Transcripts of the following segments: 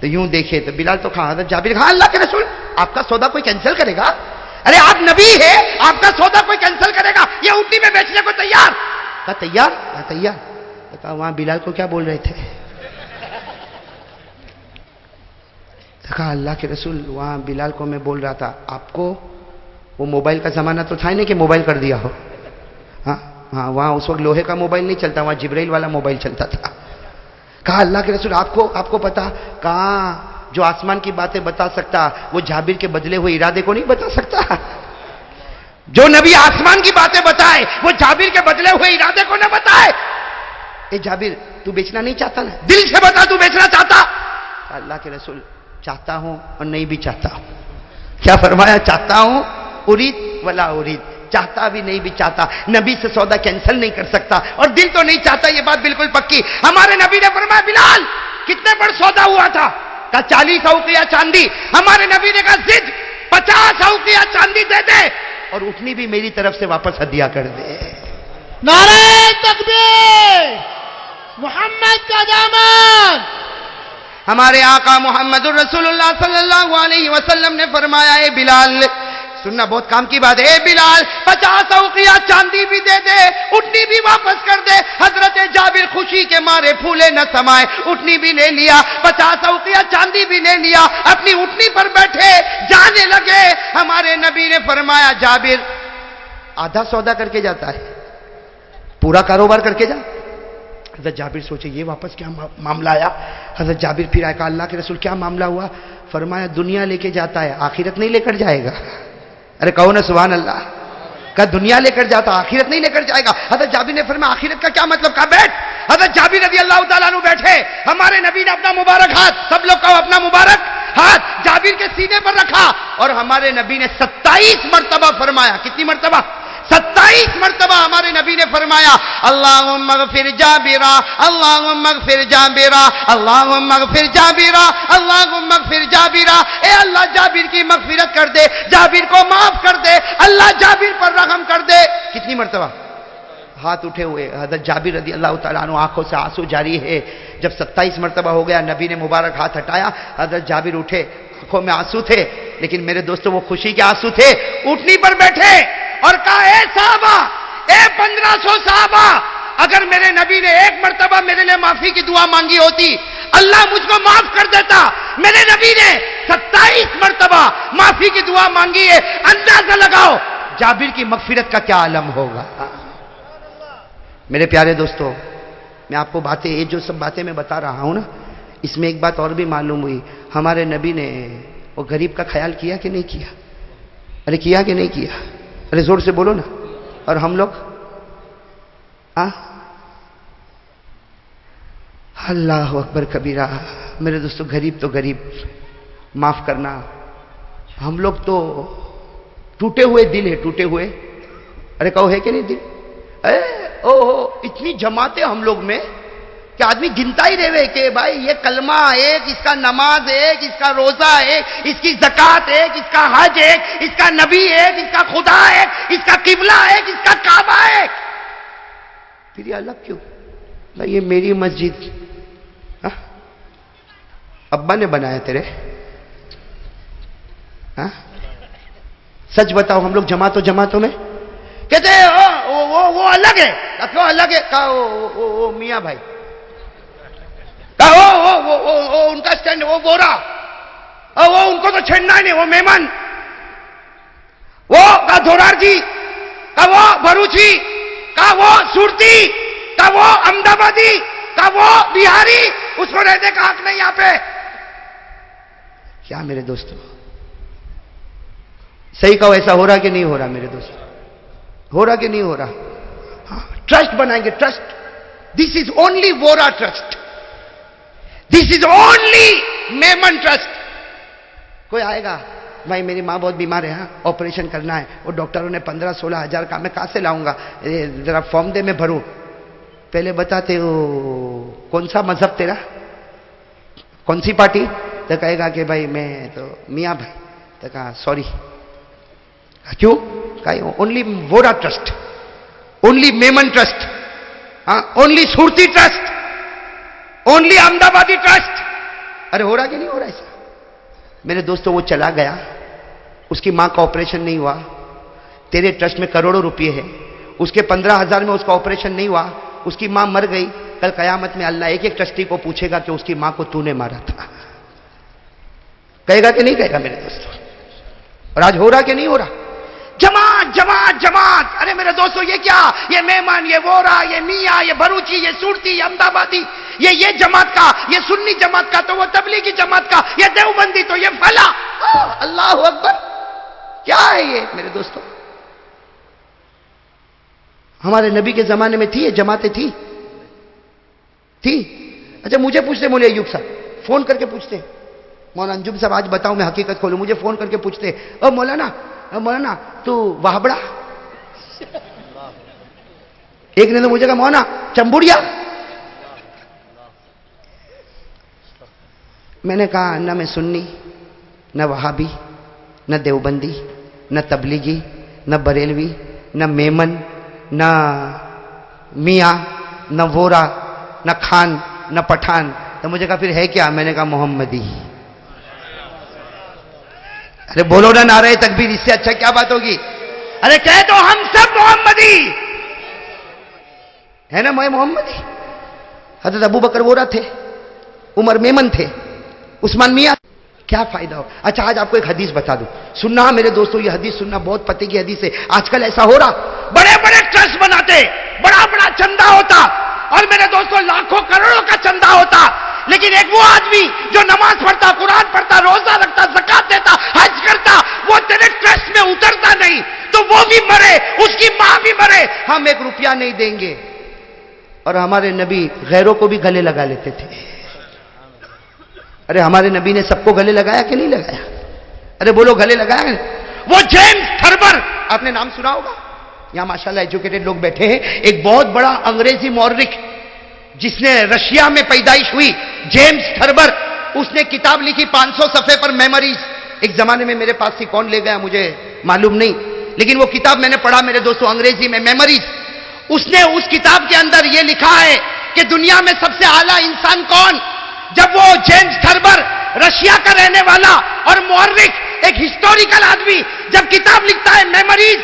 تو یوں دیکھے تو بلال تو کہا حضرت جابر کہا اللہ کے رسول آپ کا سودا کوئی کینسل کرے گا؟ ارے آپ نبی ہے، آپ کا سودا کوئی کینسل کرے گا؟ یہ اونٹنی میں بیچنے کو تیار؟ کہا تیار؟ کہا تیار؟ کہا وہاں بلال کو کیا بول رہے تھے؟ کہا اللہ کے رسول وہاں بلال کو میں بول رہا تھا آپ کو وہ موبائل کا زمانہ تو تھا ہی نہیں کہ موبائل کر دیا ہو. ہاں وہاں اس وقت لوہے کا موبائل نہیں چلتا، وہاں جبرائیل والا موبائل چلتا تھا. کہا اللہ کے رسول آپ کو پتا؟ کہاں جو آسمان کی باتیں بتا سکتا وہ جابر کے بدلے ہوئے ارادے کو نہیں بتا سکتا. جو نبی آسمان کی باتیں بتائے وہ جابر کے بدلے ہوئے ارادے کو نہ بتائے. اے جابر تو بیچنا نہیں چاہتا نا؟ دل سے بتا تو بیچنا چاہتا؟ اللہ کے رسول چاہتا ہوں اور نہیں بھی چاہتا ہوں. کیا فرمایا؟ چاہتا ہوں ارید ولا ارید، چاہتا بھی نہیں بھی چاہتا. نبی سے سودا کینسل نہیں کر سکتا اور دل تو نہیں چاہتا، یہ بات بالکل پکی. ہمارے نبی نے فرمایا بلال کتنے پر سودا ہوا تھا؟ کہا 40 اوقیہ چاندی. ہمارے نبی نے کہا زد 50 اوقیہ چاندی دے دے اور اٹھنی بھی میری طرف سے واپس ہدیہ کر دے. نعرہ تکبیر، محمد کا دامن. ہمارے آقا محمد الرسول اللہ صلی اللہ علیہ وسلم نے فرمایا اے بلال، سننا بہت کام کی بات ہے، اے بلال 50 اوقیہ چاندی بھی دے دے، اٹھنی بھی واپس کر دے. حضرت جابر خوشی کے مارے پھولے نہ سمائے، اٹھنی بھی لے لیا، 50 اوقیہ چاندی بھی لے لیا، اپنی اٹھنی پر بیٹھے جانے لگے. ہمارے نبی نے فرمایا جابر آدھا سودا کر کے جاتا ہے، پورا کاروبار کر کے جا. حضرت جابر سوچے یہ واپس کیا معاملہ آیا. حضرت جابر پھر آئے، کہا اللہ کے رسول کیا معاملہ ہوا؟ فرمایا دنیا لے کے جاتا ہے آخرت نہیں لے کر جائے گا. ارے کہو نا سبحان اللہ. کہا دنیا لے کر جاتا آخرت نہیں لے کر جائے گا. حضرت جابر نے فرمایا آخرت کا کیا مطلب؟ کہا بیٹھ. حضرت جابر رضی اللہ تعالیٰ عنہ بیٹھے، ہمارے نبی نے اپنا مبارک ہاتھ، سب لوگ کہو اپنا مبارک ہاتھ جابر کے سینے پر رکھا اور ہمارے نبی نے 27 مرتبہ فرمایا. کتنی مرتبہ؟ 27 مرتبہ ہمارے نبی نے فرمایا اللہم اغفر جابرا، اللہم اغفر جابرا، اللہم اغفر جابرا، اللہم اغفر جابرا. اے اللہ جابر کی مغفرت کر دے، جابر کو معاف کر دے، اللہ جابر پر رحم کر دے. کتنی مرتبہ؟ ہاتھ اٹھے ہوئے. حضرت جابر رضی اللہ تعالیٰ عنہ آنکھوں سے آنسو جاری ہے. جب 27 مرتبہ ہو گیا نبی نے مبارک ہاتھ ہٹایا، حضرت جابر اٹھے، آنکھوں میں آنسو تھے لیکن میرے دوستوں وہ خوشی کے آنسو تھے. اٹھنی پر بیٹھے اور کہا اے صحابہ، اے 1500 صحابہ، اگر میرے نبی نے ایک مرتبہ میرے لیے معافی کی دعا مانگی ہوتی اللہ مجھ کو معاف کر دیتا. میرے نبی نے 27 مرتبہ معافی کی دعا مانگی ہے. اندازہ لگاؤ جابر کی مغفرت کا کیا عالم ہوگا. میرے پیارے دوستو، میں آپ کو باتیں، یہ جو سب باتیں میں بتا رہا ہوں نا، اس میں ایک بات اور بھی معلوم ہوئی. ہمارے نبی نے وہ غریب کا خیال کیا کہ نہیں کیا؟ ارے کیا کہ نہیں کیا؟ ارے زور سے بولو نا. اور ہم لوگ اللہ اکبر کبیرہ. میرے دوستو غریب تو غریب، معاف کرنا. ہم لوگ تو ٹوٹے ہوئے دل ہے، ٹوٹے ہوئے. ارے کہو ہے کہ نہیں دل؟ اتنی جماعتیں ہم لوگ میں کہ آدمی گنتا ہی رہے کہ بھائی یہ کلمہ ایک، اس کا نماز ایک، اس کا روزہ ایک، اس کی زکوٰۃ ایک، اس کا حج ایک، اس کا نبی ایک، اس کا خدا ایک، اس کا قبلہ ایک، اس کا کعبہ ایک. پھر یہ الگ کیوں؟ بھائی یہ میری مسجد، ابا نے بنایا تیرے؟ سچ بتاؤ ہم لوگ جماعتوں میں کہتے ہیں وہ الگ ہے. کیوں الگ ہے؟ کہا وہ میاں بھائی، ان کا سٹینڈ وہ بورا، وہ ان کو تو چھیڑنا ہی نہیں، وہ مہمان، وہ کا دھورار جی، کا وہ بھروچی، کا وہ سورتی، کا وہ احمد آبادی، کا وہ بہاری، اس کو رہنے کا حق نہیں یہاں پہ. کیا میرے دوستو صحیح کہو، ایسا ہو رہا کہ نہیں ہو رہا؟ میرے دوست ہو رہا کہ نہیں ہو رہا؟ ٹرسٹ بنائیں گے، trust. This is only Vora trust, this is only Memon trust. کوئی آئے گا بھائی میری ماں بہت بیمار ہے، آپریشن کرنا ہے، وہ ڈاکٹروں نے 15-16 ہزار کا، میں کہاں سے لاؤں گا؟ ذرا فارم دے میں بھروں. پہلے بتاتے ہو کون سا مذہب تیرا، کون سی پارٹی؟ تو کہے گا کہ بھائی میں تو میاں بھائی. تو کہا سوری. کیوں؟ کہا only Vora trust, only Memon trust, only Surti trust, only Ahmedabadi trust. ارے ہو رہا کہ نہیں ہو رہا ایسا؟ میرے دوستوں وہ چلا گیا, اس کی ماں کا آپریشن نہیں ہوا, تیرے ٹرسٹ میں کروڑوں روپے ہے, اس کے 15,000 میں اس کا آپریشن نہیں ہوا, اس کی ماں مر گئی. کل قیامت میں اللہ ایک ایک ٹرسٹی کو پوچھے گا کہ اس کی ماں کو تو نے مارا تھا. کہے گا کہ نہیں کہے گا میرے دوستوں؟ اور آج ہو رہا کہ نہیں ہو رہا؟ جماعت جماعت جماعت. ارے میرے دوستوں یہ کیا؟ یہ مہمان, یہ وورا, یہ میاں, یہ بھروچی, یہ سورتی, یہ احمدآبادی, یہ جماعت کا, یہ سنی جماعت کا, تو وہ تبلیغی جماعت کا, یہ دیوبندی, تو یہ فلا. اللہ اکبر. کیا ہے یہ میرے دوستوں؟ ہمارے نبی کے زمانے میں تھی یہ جماعتیں تھی؟ اچھا مجھے پوچھتے مولوی ایوب صاحب, فون کر کے پوچھتے, مولانا انجم صاحب آج بتاؤ میں حقیقت کھولوں, مجھے فون کر کے پوچھتے, او مولانا تو وہابڑا. ایک نے تو مجھے کہا مولانا چمبوڑیا. میں نے کہا نہ میں سنی, نہ وہابی, نہ دیوبندی, نہ تبلیغی, نہ بریلوی, نہ میمن, نہ میاں, نہ وورا, نہ خان, نہ پٹھان. تو مجھے کہا پھر ہے کیا؟ میں نے کہا محمدی. ارے بولو نا نعرہ تکبیر, اس سے اچھا کیا بات ہوگی؟ ارے کہہ دو ہم سب محمدی ہے نا. میں محمدی. حضرت ابو بکر وورا تھے, عمر میمن تھے, عثمان میاں. کیا فائدہ ہو؟ اچھا آج آپ کو ایک حدیث بتا دوں, سننا میرے دوستوں, یہ حدیث سننا, بہت پتے کی حدیث ہے. آج کل ایسا ہو رہا, بڑے بڑے ٹرسٹ بناتے, بڑا بڑا چندہ ہوتا, اور میرے دوستوں لاکھوں کروڑوں کا چندہ ہوتا, لیکن ایک وہ آدمی جو نماز پڑھتا, قرآن پڑھتا, روزہ رکھتا, زکات دیتا, حج کرتا, وہ تیرے ٹرسٹ میں اترتا نہیں, تو وہ بھی مرے, اس کی ماں بھی مرے, ہم 1 روپیہ نہیں دیں گے. اور ہمارے نبی غیروں کو بھی گلے لگا لیتے تھے. ارے ہمارے نبی نے سب کو گلے لگایا کہ نہیں لگایا؟ ارے بولو گلے لگایا. وہ جیمز تھربر, آپ نے نام سنا ہوگا, یہاں ماشاءاللہ ایجوکیٹڈ لوگ بیٹھے ہیں. ایک بہت بڑا انگریزی مورخ جس نے رشیا میں پیدائش ہوئی, جیمز تھربر, اس نے کتاب لکھی 500 صفحے پر, میموریز. ایک زمانے میں میرے پاس تھی, کون لے گیا مجھے معلوم نہیں, لیکن وہ کتاب میں نے پڑھا میرے دوستوں, انگریزی میں, میموریز. اس نے اس کتاب کے اندر یہ لکھا ہے کہ دنیا میں سب سے اعلیٰ انسان کون. جب وہ جیمز تھربر, رشیا کا رہنے والا اور مورخ, ایک ہسٹوریکل آدمی, جب کتاب لکھتا ہے میموریز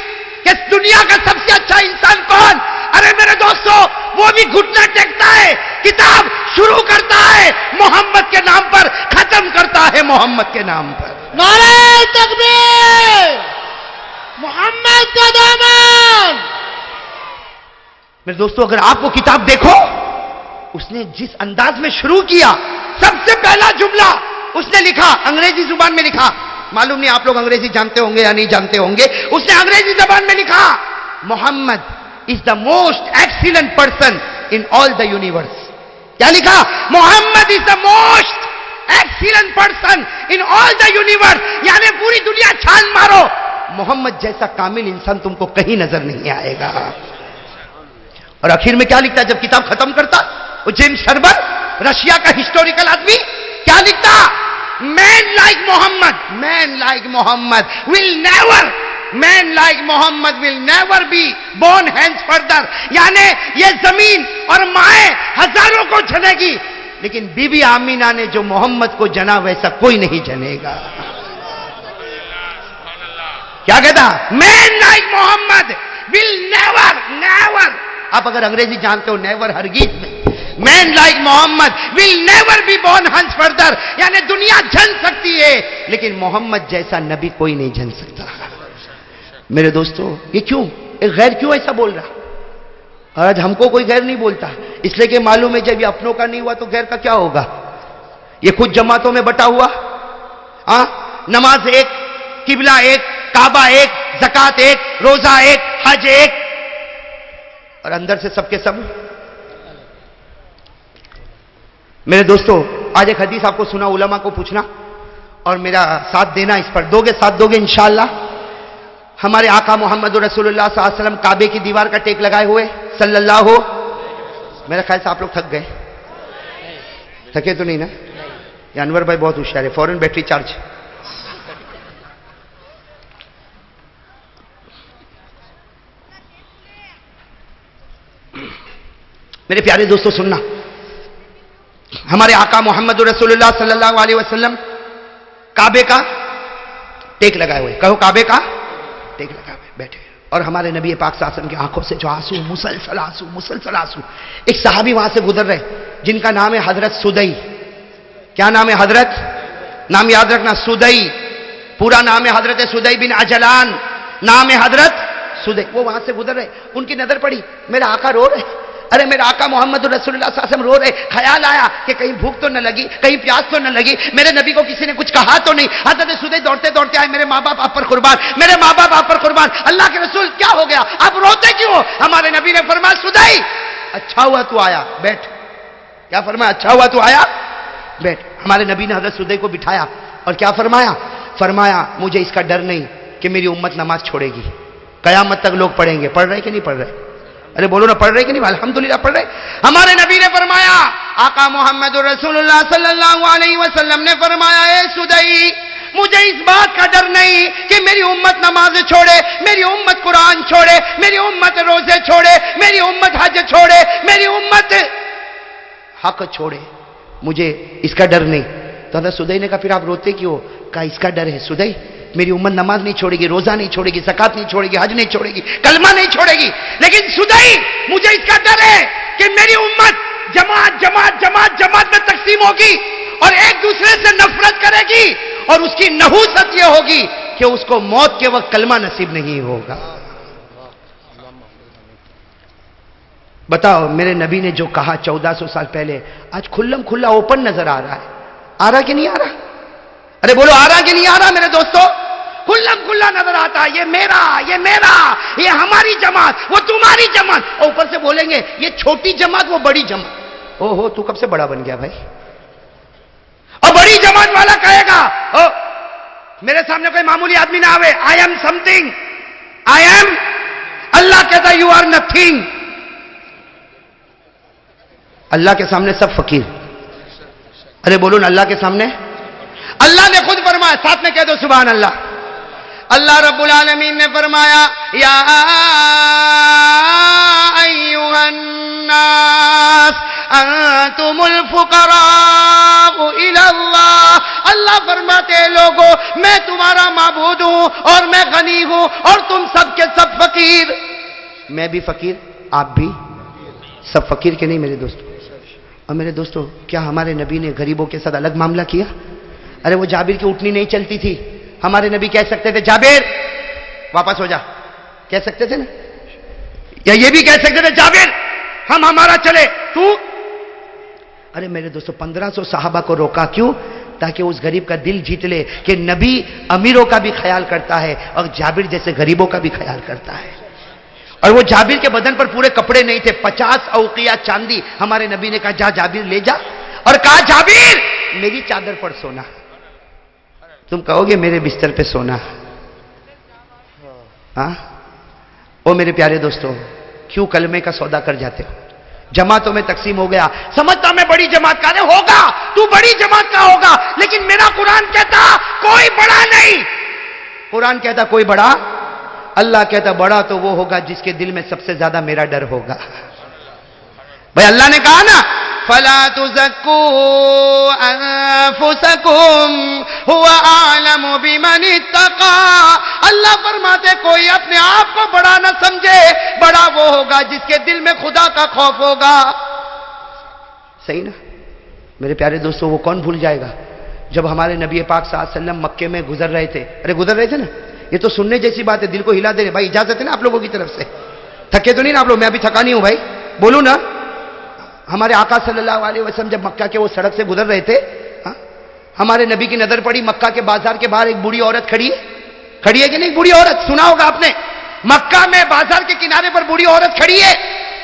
کہ دنیا کا سب سے اچھا انسان کون, ارے میرے دوستوں وہ بھی گھٹنا ٹیکتا ہے, کتاب شروع کرتا ہے محمد کے نام پر, ختم کرتا ہے محمد کے نام پر. نعرہ تکبیر, محمد کا دامن. میرے دوستوں اگر آپ وہ کتاب دیکھو, اس نے جس انداز میں شروع کیا, سب سے پہلا جملہ اس نے لکھا, انگریزی زبان میں لکھا, معلوم نہیں آپ لوگ انگریزی جانتے ہوں گے یا نہیں جانتے ہوں گے, اس نے انگریزی زبان میں لکھا, محمد is the most excellent person in all the universe. کیا لکھا؟ محمد is the most excellent person in all the universe. یعنی پوری دنیا چھان مارو, محمد جیسا کامل انسان تم کو کہیں نظر نہیں آئے گا. اور آخر میں کیا لکھتا ہے جب کتاب ختم کرتا, وہ جیمز تھربر, رشیا کا ہسٹوریکل آدمی, کیا لکھتا؟ Man like Muhammad will never be born hence further. یعنی یہ زمین اور مائیں ہزاروں کو جنے گی, لیکن بی بی آمینہ نے جو محمد کو جنا ویسا کوئی نہیں جنے گا. کیا کہتا؟ مین لائک محمد will never. آپ اگر انگریزی جانتے ہو, نیور ہرگیز میں, man like Muhammad will never be born hence further. یعنی دنیا جن سکتی ہے لیکن محمد جیسا نبی کوئی نہیں جن سکتا. میرے دوستو یہ کیوں, ایک غیر کیوں ایسا بول رہا؟ آج ہم کو کوئی غیر نہیں بولتا, اس لیے کہ معلوم ہے جب یہ اپنوں کا نہیں ہوا تو غیر کا کیا ہوگا. یہ خود جماعتوں میں بٹا ہوا, نماز ایک, قبلہ ایک, کعبہ ایک, زکات ایک, روزہ ایک, حج ایک, اور اندر سے سب کے سب. میرے دوستو آج ایک حدیث آپ کو سنا, علماء کو پوچھنا اور میرا ساتھ دینا, اس پر ساتھ دو گے انشاءاللہ. ہمارے آقا محمد رسول اللہ صلی اللہ علیہ وسلم کعبے کی دیوار کا ٹیک لگائے ہوئے صلی اللہ. میرا خیال سے آپ لوگ تھک گئے, تھکے تو نہیں نا؟ یہ انور بھائی بہت ہوشیار ہے, فوراً بیٹری چارج. میرے پیارے دوستو سننا, ہمارے آقا محمد رسول اللہ صلی اللہ علیہ وسلم کعبے کا ٹیک لگائے ہوئے، کہو کعبے کا ٹیک لگائے ہوئے بیٹھے، اور ہمارے نبی پاک صلی اللہ علیہ وسلم کی آنکھوں سے جو آنسو، مسلسل آنسو. ایک صحابی وہاں سے گزر رہے جن کا نام ہے حضرت سدئی. کیا نام ہے حضرت؟ نام یاد رکھنا، سدئی. پورا نام ہے حضرت سدئی بن عجلان، نام ہے حضرت سدئی. وہ وہاں سے گزر رہے، ان کی نظر پڑی میرا آقا رو رہے. ارے میرا آقا محمد رسول اللہ صلی اللہ علیہ وسلم رو رہے. خیال آیا کہ کہیں بھوک تو نہ لگی، کہیں پیاس تو نہ لگی، میرے نبی کو کسی نے کچھ کہا تو نہیں. حضرت سدئی دوڑتے دوڑتے آئے، میرے ماں باپ آپ پر قربان، میرے ماں باپ آپ پر قربان. اللہ کے رسول کیا ہو گیا، آپ روتے کیوں؟ ہمارے نبی نے فرمایا سدئی اچھا ہوا تو آیا، بیٹھ. کیا فرمایا؟ اچھا ہوا تو آیا، بیٹھ. ہمارے نبی نے حضرت سدئی کو بٹھایا اور کیا فرمایا؟ فرمایا مجھے اس کا ڈر نہیں کہ میری امت نماز چھوڑے گی، قیامت تک لوگ پڑھیں گے. پڑھ رہے کہ نہیں پڑھ رہے؟ ارے بولو نا، پڑھ رہے کہ نہیں؟ الحمدللہ پڑھ رہے. ہمارے نبی نے فرمایا، آقا محمد رسول اللہ صلی اللہ علیہ وسلم نے فرمایا، اے سدئی مجھے اس بات کا ڈر نہیں کہ میری امت نماز چھوڑے، میری امت قرآن چھوڑے، میری امت روزے چھوڑے، میری امت حج چھوڑے، میری امت حق چھوڑے، مجھے اس کا ڈر نہیں. تو حضرت سدئی نے کہا پھر آپ روتے کیوں؟ کہا اس کا ڈر ہے سدئی، میری امت نماز نہیں چھوڑے گی، روزہ نہیں چھوڑے گی، زکات نہیں چھوڑے گی، حج نہیں چھوڑے گی، کلمہ نہیں چھوڑے گی، لیکن سدئی مجھے اس کا ڈر ہے کہ میری امت جماعت میں تقسیم ہوگی اور ایک دوسرے سے نفرت کرے گی، اور اس کی نحوست یہ ہوگی کہ اس کو موت کے وقت کلمہ نصیب نہیں ہوگا. بتاؤ میرے نبی نے جو کہا 1400 سال پہلے آج کھلم کھلا اوپن نظر آ رہا ہے. آ رہا کہ نہیں آ رہا؟ ارے بولو آ رہا کہ نہیں آ رہا میرے دوستو؟ کھلم کھلا نظر آتا ہے، یہ میرا، یہ ہماری جماعت، وہ تمہاری جماعت. اور اوپر سے بولیں گے یہ چھوٹی جماعت، وہ بڑی جماعت. او ہو تو کب سے بڑا بن گیا بھائی؟ اور بڑی جماعت والا کہے گا میرے سامنے کوئی معمولی آدمی نہ آوے، I am something, I am. اللہ کہتا یو آر نتھنگ. اللہ کے سامنے سب فقیر. ارے بولو نا، اللہ کے سامنے اللہ نے خود فرمایا، ساتھ میں کہہ دو سبحان اللہ. اللہ رب العالمین نے فرمایا یا ایھا الناس انتم الفقراء الی اللہ. اللہ فرماتے ہیں لوگوں میں تمہارا معبود ہوں اور میں غنی ہوں اور تم سب کے سب فقیر. میں بھی فقیر، آپ بھی سب فقیر کے نہیں میرے دوستو. اور میرے دوستو کیا ہمارے نبی نے غریبوں کے ساتھ الگ معاملہ کیا؟ ارے وہ جابر کی اٹھنی نہیں چلتی تھی، ہمارے نبی کہہ سکتے تھے جابر واپس ہو جا، کہہ سکتے تھے نا؟ یا یہ بھی کہہ سکتے تھے جابر ہمارا چلے تو. ارے میرے دوستو 1500 صحابہ کو روکا کیوں؟ تاکہ اس غریب کا دل جیت لے کہ نبی امیروں کا بھی خیال کرتا ہے اور جابر جیسے غریبوں کا بھی خیال کرتا ہے. اور وہ جابر کے بدن پر پورے کپڑے نہیں تھے، 50 اوقیہ چاندی. ہمارے نبی نے کہا جا جابر لے جا، اور کہا جابر میری چادر پر سونا. تم کہو گے میرے بستر پہ سونا. ہاں او میرے پیارے دوستو کیوں کلمے کا سودا کر جاتے ہو؟ جماعتوں میں تقسیم ہو گیا، سمجھتا میں بڑی جماعت کا. ہوگا تو بڑی جماعت کا ہوگا، لیکن میرا قرآن کہتا کوئی بڑا نہیں. قرآن کہتا کوئی بڑا، اللہ کہتا بڑا تو وہ ہوگا جس کے دل میں سب سے زیادہ میرا ڈر ہوگا. بھائی اللہ نے کہا نا فَلَا تُزَكُّوا أَنفُسَكُمْ هُوَ أَعْلَمُ بِمَنِ اتَّقَىٰ. اللہ فرماتے کوئی اپنے آپ کو بڑا نہ سمجھے، بڑا وہ ہوگا جس کے دل میں خدا کا خوف ہوگا. صحیح نا میرے پیارے دوستو؟ وہ کون بھول جائے گا جب ہمارے نبی پاک صلی اللہ علیہ وسلم مکے میں گزر رہے تھے. ارے گزر رہے تھے نا، یہ تو سننے جیسی بات ہے، دل کو ہلا دے رہے. بھائی اجازت ہے نا آپ لوگوں کی طرف سے؟ تھکے تو نہیں نا آپ لوگ؟ میں ابھی تھکا نہیں ہوں بھائی، بولو نا. ہمارے آقا صلی اللہ علیہ وسلم جب مکہ کے وہ سڑک سے گزر رہے تھے، ہمارے نبی کی نظر پڑی مکہ کے بازار کے باہر ایک بوڑھی عورت کھڑی ہے کہ نہیں؟ بوڑھی عورت سنا ہوگا آپ نے، مکہ میں بازار کے کنارے پر بوڑھی عورت کھڑی ہے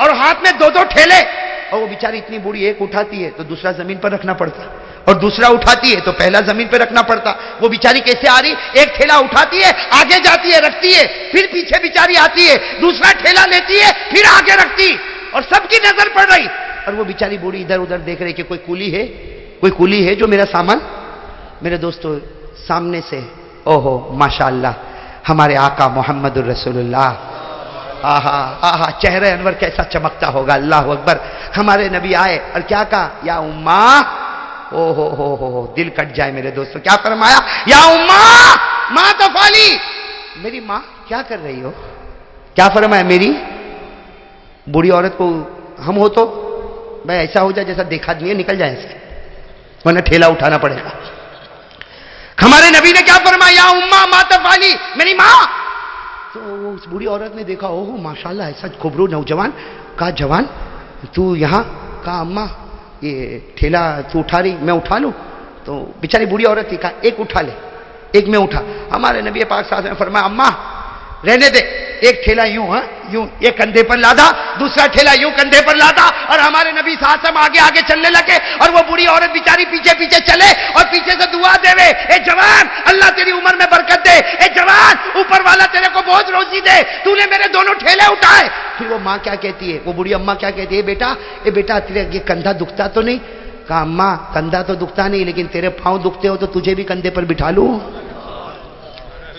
اور ہاتھ میں 2 ٹھیلے. اور وہ بیچاری اتنی بوڑھی، ایک اٹھاتی ہے تو دوسرا زمین پر رکھنا پڑتا، اور دوسرا اٹھاتی ہے تو پہلا زمین پہ رکھنا پڑتا. وہ بیچاری کیسے آ رہی؟ ایک ٹھیلا اٹھاتی ہے، آگے جاتی ہے، رکھتی ہے، پھر پیچھے بیچاری آتی ہے، دوسرا ٹھیلا لیتی ہے، پھر آگے رکھتی، اور سب کی نظر پڑ رہی. اور وہ بیچاری بوڑھی ادھر ادھر دیکھ رہی کہ کوئی کولی ہے جو میرا سامان. میرے دوستو سامنے سے او ہو ماشاءاللہ ہمارے آقا محمد الرسول اللہ آہا آہا چہرہ انور کیسا چمکتا ہوگا. اللہ اکبر. ہمارے نبی آئے اور کیا کہا؟ یا امّا. او ہو دل کٹ جائے میرے دوستو. کیا فرمایا؟ یا امّا ما تفعلی. میری ماں کیا کر رہی ہو؟ کیا فرمایا؟ میری بوڑھی عورت کو ہم ہو تو بھائی ایسا ہو جائے جیسا دیکھا نہیں ہے، نکل جائے سے، ورنہ ٹھیلا اٹھانا پڑے گا. ہمارے نبی نے کیا فرمایا؟ یا امّا ما تفعلی، میری ماں. تو اس بوڑھی عورت نے دیکھا، اوہ ماشاءاللہ ایسا کھبرو نوجوان. کہا جوان تو یہاں؟ کہا اماں یہ ٹھیلا تو اٹھا رہی، میں اٹھا لوں؟ تو بیچاری بوڑھی عورت تھی. کہا ایک اٹھا لے. ایک میں اٹھا. ہمارے نبی پاک صلی اللہ علیہ وسلم نے فرمایا اماں رہنے دے، ایک ٹھیلا یوں، ہاں یوں ایک کندھے پر لادا، دوسرا ٹھیلا یوں کندھے پر لادا، اور ہمارے نبی صلی اللہ علیہ وسلم آگے آگے چلنے لگے اور وہ بوڑھی عورت بیچاری پیچھے پیچھے چلے اور پیچھے سے دعا دے وے، اے جوان اللہ تیری عمر میں برکت دے، اے جوان اوپر والا تیرے کو بہت روزی دے، تو نے میرے دونوں ٹھیلے اٹھائے. پھر وہ ماں کیا کہتی ہے، وہ بوڑھی اماں کیا کہتی ہے؟ اے بیٹا تیرے یہ کندھا دکھتا تو نہیں؟ کہا اماں کندھا تو دکھتا نہیں، لیکن تیرے پاؤں دکھتے ہو تو تجھے بھی کندھے پر بٹھا لوں.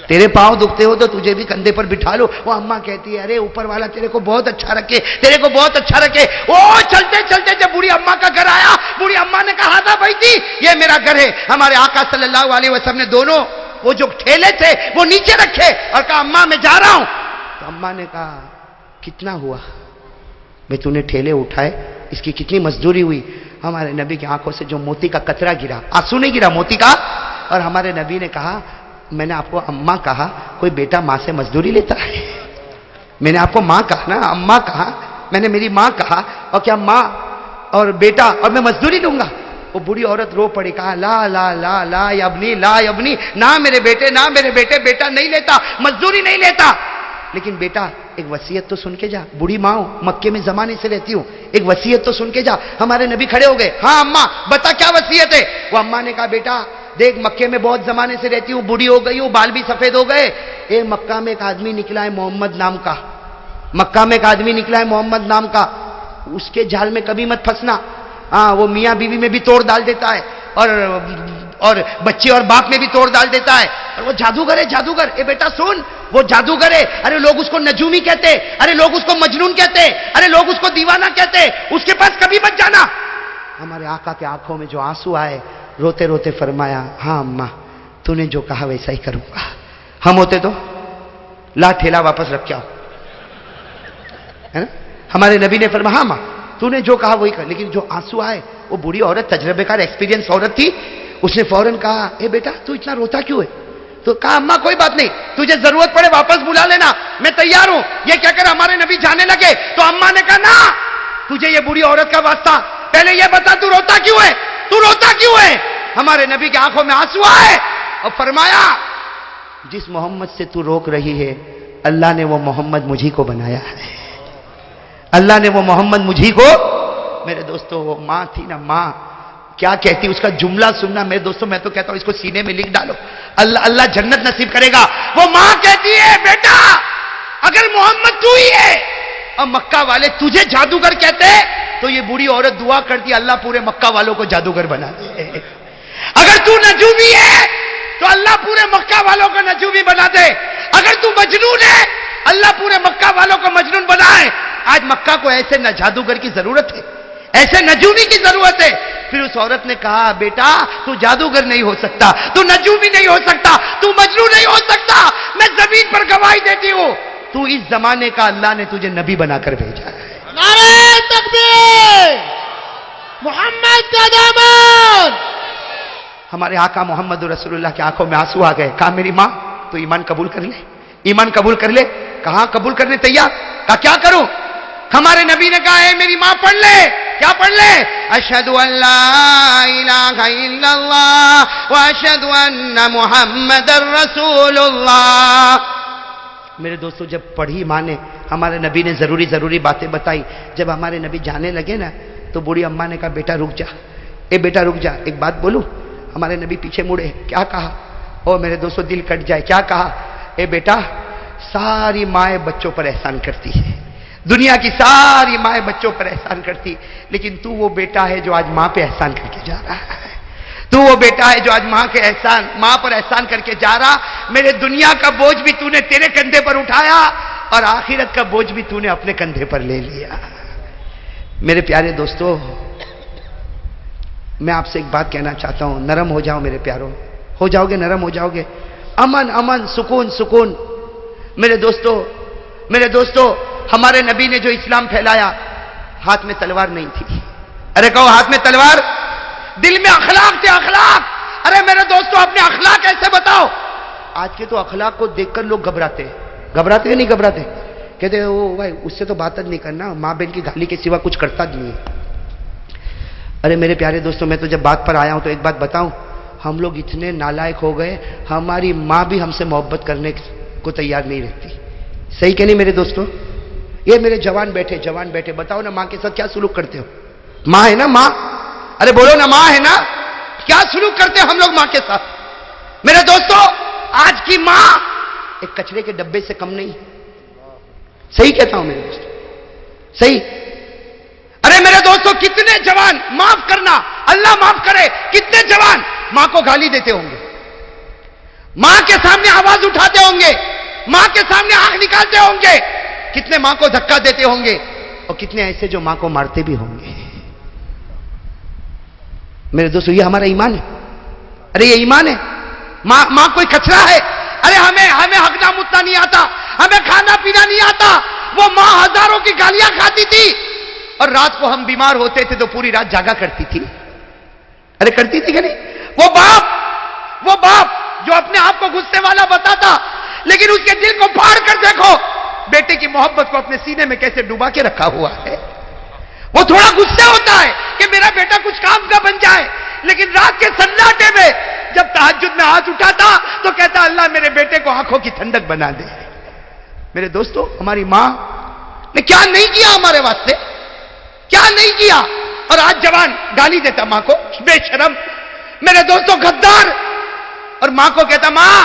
تیرے پاؤں دکھتے ہو تو تجھے بھی کندھے پر بٹھا لو. وہ اماں کہتی ہے ارے اوپر والا تیرے کو بہت اچھا رکھے، تیرے کو بہت اچھا رکھے. او چلتے چلتے جب بوڑھی اماں کا گھر آیا، بوڑھی اماں نے کہا تھا بھائی جی یہ میرا گھر ہے. ہمارے آقا صلی اللہ علیہ وسلم نے دونوں وہ جو ٹھیلے تھے وہ نیچے رکھے اور کہا اماں میں جا رہا ہوں. تو اماں نے کہا کتنا ہوا بھائی تو نے ٹھیلے اٹھائے، اس کی کتنی مزدوری ہوئی؟ ہمارے نبی کی آنکھوں سے جو موتی کا قطرہ گرا، آنسو نہیں گرا، موتی کا. اور ہمارے نبی نے کہا میں نے آپ کو اماں کہا، کوئی بیٹا ماں سے مزدوری لیتا ہے؟ میں نے آپ کو ماں کہا نا، اماں کہا، میں نے میری ماں کہا، اور کیا ماں اور بیٹا اور میں مزدوری لوں گا؟ وہ بوڑھی عورت رو پڑی. کہا لا لا لا لا ابنی، لا ابنی، نہ میرے بیٹے، نہ میرے بیٹے، بیٹا نہیں لیتا، مزدوری نہیں لیتا. لیکن بیٹا ایک وصیت تو سن کے جا. بوڑھی ماں ہوں، مکے میں زمانے سے رہتی ہوں، ایک وصیت تو سن کے جا. ہمارے نبی کھڑے ہو گئے. ہاں اماں بتا کیا وصیت ہے؟ وہ اماں نے کہا بیٹا دیکھ مکے میں بہت زمانے سے رہتی ہوں، بوڑھی ہو گئی ہوں، بال بھی سفید ہو گئے. مکہ میں ایک آدمی نکلا ہے محمد نام کا، مکہ میں ایک آدمی نکلا ہے محمد نام کا، اس کے جال میں کبھی مت پھنسنا. ہاں وہ میاں بیوی میں بھی توڑ ڈال دیتا ہے اور بچے اور باپ میں بھی توڑ ڈال دیتا ہے. اور وہ جادوگر ہے، جادوگر. بیٹا سن، وہ جادوگر ہے. ارے لوگ اس کو نجومی کہتے، ارے لوگ اس کو مجنون کہتے، ارے لوگ اس کو دیوانہ کہتے. اس کے پاس کبھی مت جانا. ہمارے آقا کے آنکھوں میں جو آنسو آئے، روتے روتے فرمایا ہاں اماں تو نے جو کہا ویسا ہی کروں گا. ہم ہوتے تو لا ٹھیلا واپس رکھ کے آؤ، ہے نا. ہمارے نبی نے فرمایا ہاں ماں تو نے جو کہا وہی کر. لیکن جو آنسو آئے، وہ بوڑھی عورت تجربے کار ایکسپیرینس عورت تھی، اس نے فوراً کہا اے بیٹا تو اتنا روتا کیوں ہے؟ تو کہا اماں کوئی بات نہیں، تجھے ضرورت پڑے واپس بلا لینا، میں تیار ہوں. یہ کہہ کر ہمارے نبی جانے لگے تو اماں نے کہا نا تجھے یہ بوڑھی عورت کا واسطہ، پہلے یہ بتا تو روتا کیوں ہے، تو روتا کیوں ہے؟ ہمارے نبی کی آنکھوں میں آنسو آئے اور فرمایا جس محمد سے تو روک رہی ہے اللہ نے وہ محمد مجھی کو بنایا ہے، اللہ نے وہ محمد مجھی کو. میرے دوستو وہ ماں تھی نا، ماں کیا کہتی، اس کا جملہ سننا میرے دوستو. میں تو کہتا ہوں اس کو سینے میں لکھ ڈالو، اللہ جنت نصیب کرے گا. وہ ماں کہتی ہے بیٹا اگر محمد تو ہی ہے اور مکہ والے تجھے جادوگر کہتے تو یہ بوڑھی عورت دعا کرتی اللہ پورے مکہ والوں کو جادوگر بنا دے. اگر تو نجومی ہے تو اللہ پورے مکہ والوں کو نجومی بنا دے. اگر تو مجنون ہے اللہ پورے مکہ والوں کو مجنون بنائے. آج مکہ کو ایسے نہ جادوگر کی ضرورت ہے، ایسے نجومی کی ضرورت ہے. پھر اس عورت نے کہا بیٹا تو جادوگر نہیں ہو سکتا، تو نجومی نہیں ہو سکتا، تو مجنون نہیں ہو سکتا. میں زمین پر گواہی دیتی ہوں تو اس زمانے کا اللہ نے تجھے نبی بنا کر بھیجا ہے. نعرہ تکبیر، محمد کا دامن. ہمارے آقا محمد رسول اللہ کی آنکھوں میں آنسو آ گئے. کہا میری ماں تو ایمان قبول کر لے، ایمان قبول کر لے. کہاں قبول کرنے تیار. کہا کیا کروں؟ ہمارے نبی نے کہا اے میری ماں پڑھ لے. کیا پڑھ لے؟ اشہد ان لا الہ الا اللہ واشہد ان محمد رسول اللہ. میرے دوستو جب پڑھی ماں نے، ہمارے نبی نے ضروری باتیں بتائی. جب ہمارے نبی جانے لگے نا تو بوڑھی اماں نے کہا بیٹا رک جا، اے بیٹا رک جا، ایک بات بولوں. ہمارے نبی پیچھے مڑے. کیا کہا؟ او میرے دوستو دل کٹ جائے. کیا کہا؟ اے بیٹا ساری مائیں بچوں پر احسان کرتی ہے، دنیا کی ساری مائیں بچوں پر احسان کرتی، لیکن تو وہ بیٹا ہے جو آج ماں پہ احسان کر کے جا رہا ہے. تو وہ بیٹا ہے جو آج ماں پر احسان کر کے جا رہا. میرے دنیا کا بوجھ بھی تو نے تیرے کندھے پر اٹھایا اور آخرت کا بوجھ بھی تو نے اپنے کندھے پر لے لیا۔ میرے پیارے دوستو، میں آپ سے ایک بات کہنا چاہتا ہوں، نرم ہو جاؤ میرے پیاروں، ہو جاؤ گے، نرم ہو جاؤ گے، امن امن، سکون سکون۔ میرے دوستو، ہمارے نبی نے جو اسلام پھیلایا، ہاتھ میں تلوار نہیں تھی۔ ارے کہو ہاتھ میں تلوار، دل میں اخلاق تھے، اخلاق۔ ارے میرے دوستو، اپنے اخلاق ایسے بتاؤ۔ آج کے تو اخلاق کو دیکھ کر لوگ گھبراتے کہ نہیں گھبراتے؟ کہتے ہیں او بھائی اس سے تو بات نہیں کرنا، ماں بہن کی گالی کے سوا کچھ کرتا نہیں ہے۔ ارے میرے پیارے دوستو، میں تو جب بات پر آیا ہوں تو ایک بات بتاؤں، ہم لوگ اتنے نالائق ہو گئے، ہماری ماں بھی ہم سے محبت کرنے کو تیار نہیں رہتی۔ صحیح کہ نہیں میرے دوستو؟ یہ میرے جوان بیٹھے، بتاؤ نا ماں کے ساتھ کیا سلوک کرتے ہو؟ ماں ہے نا ماں؟ ارے بولو نا، ماں ہے نا؟ کیا سلوک کرتے ہیں ہم لوگ ماں کے ساتھ؟ میرے دوستو، آج کی ماں ایک کچرے کے ڈبے سے کم نہیں۔ صحیح کہتا ہوں میرے دوستو، صحیح۔ ارے میرے دوستو، کتنے جوان، معاف کرنا، اللہ معاف کرے، کتنے جوان ماں کو گالی دیتے ہوں گے، ماں کے سامنے آواز اٹھاتے ہوں گے، ماں کے سامنے آنکھ نکالتے ہوں گے، کتنے ماں کو دھکا دیتے ہوں گے، اور کتنے ایسے جو ماں کو مارتے بھی ہوں گے۔ میرے دوستو، یہ ہمارا ایمان ہے؟ ارے یہ ایمان ہے؟ ماں کوئی کچرا ہے؟ ارے ہمیں ہگنا متنا نہیں آتا، ہمیں کھانا پینا نہیں آتا، وہ ماں ہزاروں کی گالیاں کھاتی تھی، اور رات کو ہم بیمار ہوتے تھے تو پوری رات جاگا کرتی تھی۔ ارے کرتی تھی کہ نہیں؟ وہ باپ جو اپنے آپ کو غصے والا بتاتا، لیکن اس کے دل کو پھاڑ کر دیکھو، بیٹے کی محبت کو اپنے سینے میں کیسے ڈوبا کے رکھا ہوا ہے۔ وہ تھوڑا غصے ہوتا ہے کہ میرا بیٹا کچھ کام کا بن جائے، لیکن رات کے سناٹے میں جب تہجد میں ہاتھ اٹھاتا تو کہتا اللہ میرے بیٹے کو آنکھوں کی ٹھنڈک بنا دے۔ میرے دوستو، ہماری ماں نے کیا نہیں کیا ہمارے واسطے، کیا نہیں کیا، اور آج جوان گالی دیتا ماں کو، بے شرم۔ میرے دوستو، غدار، اور ماں کو کہتا ماں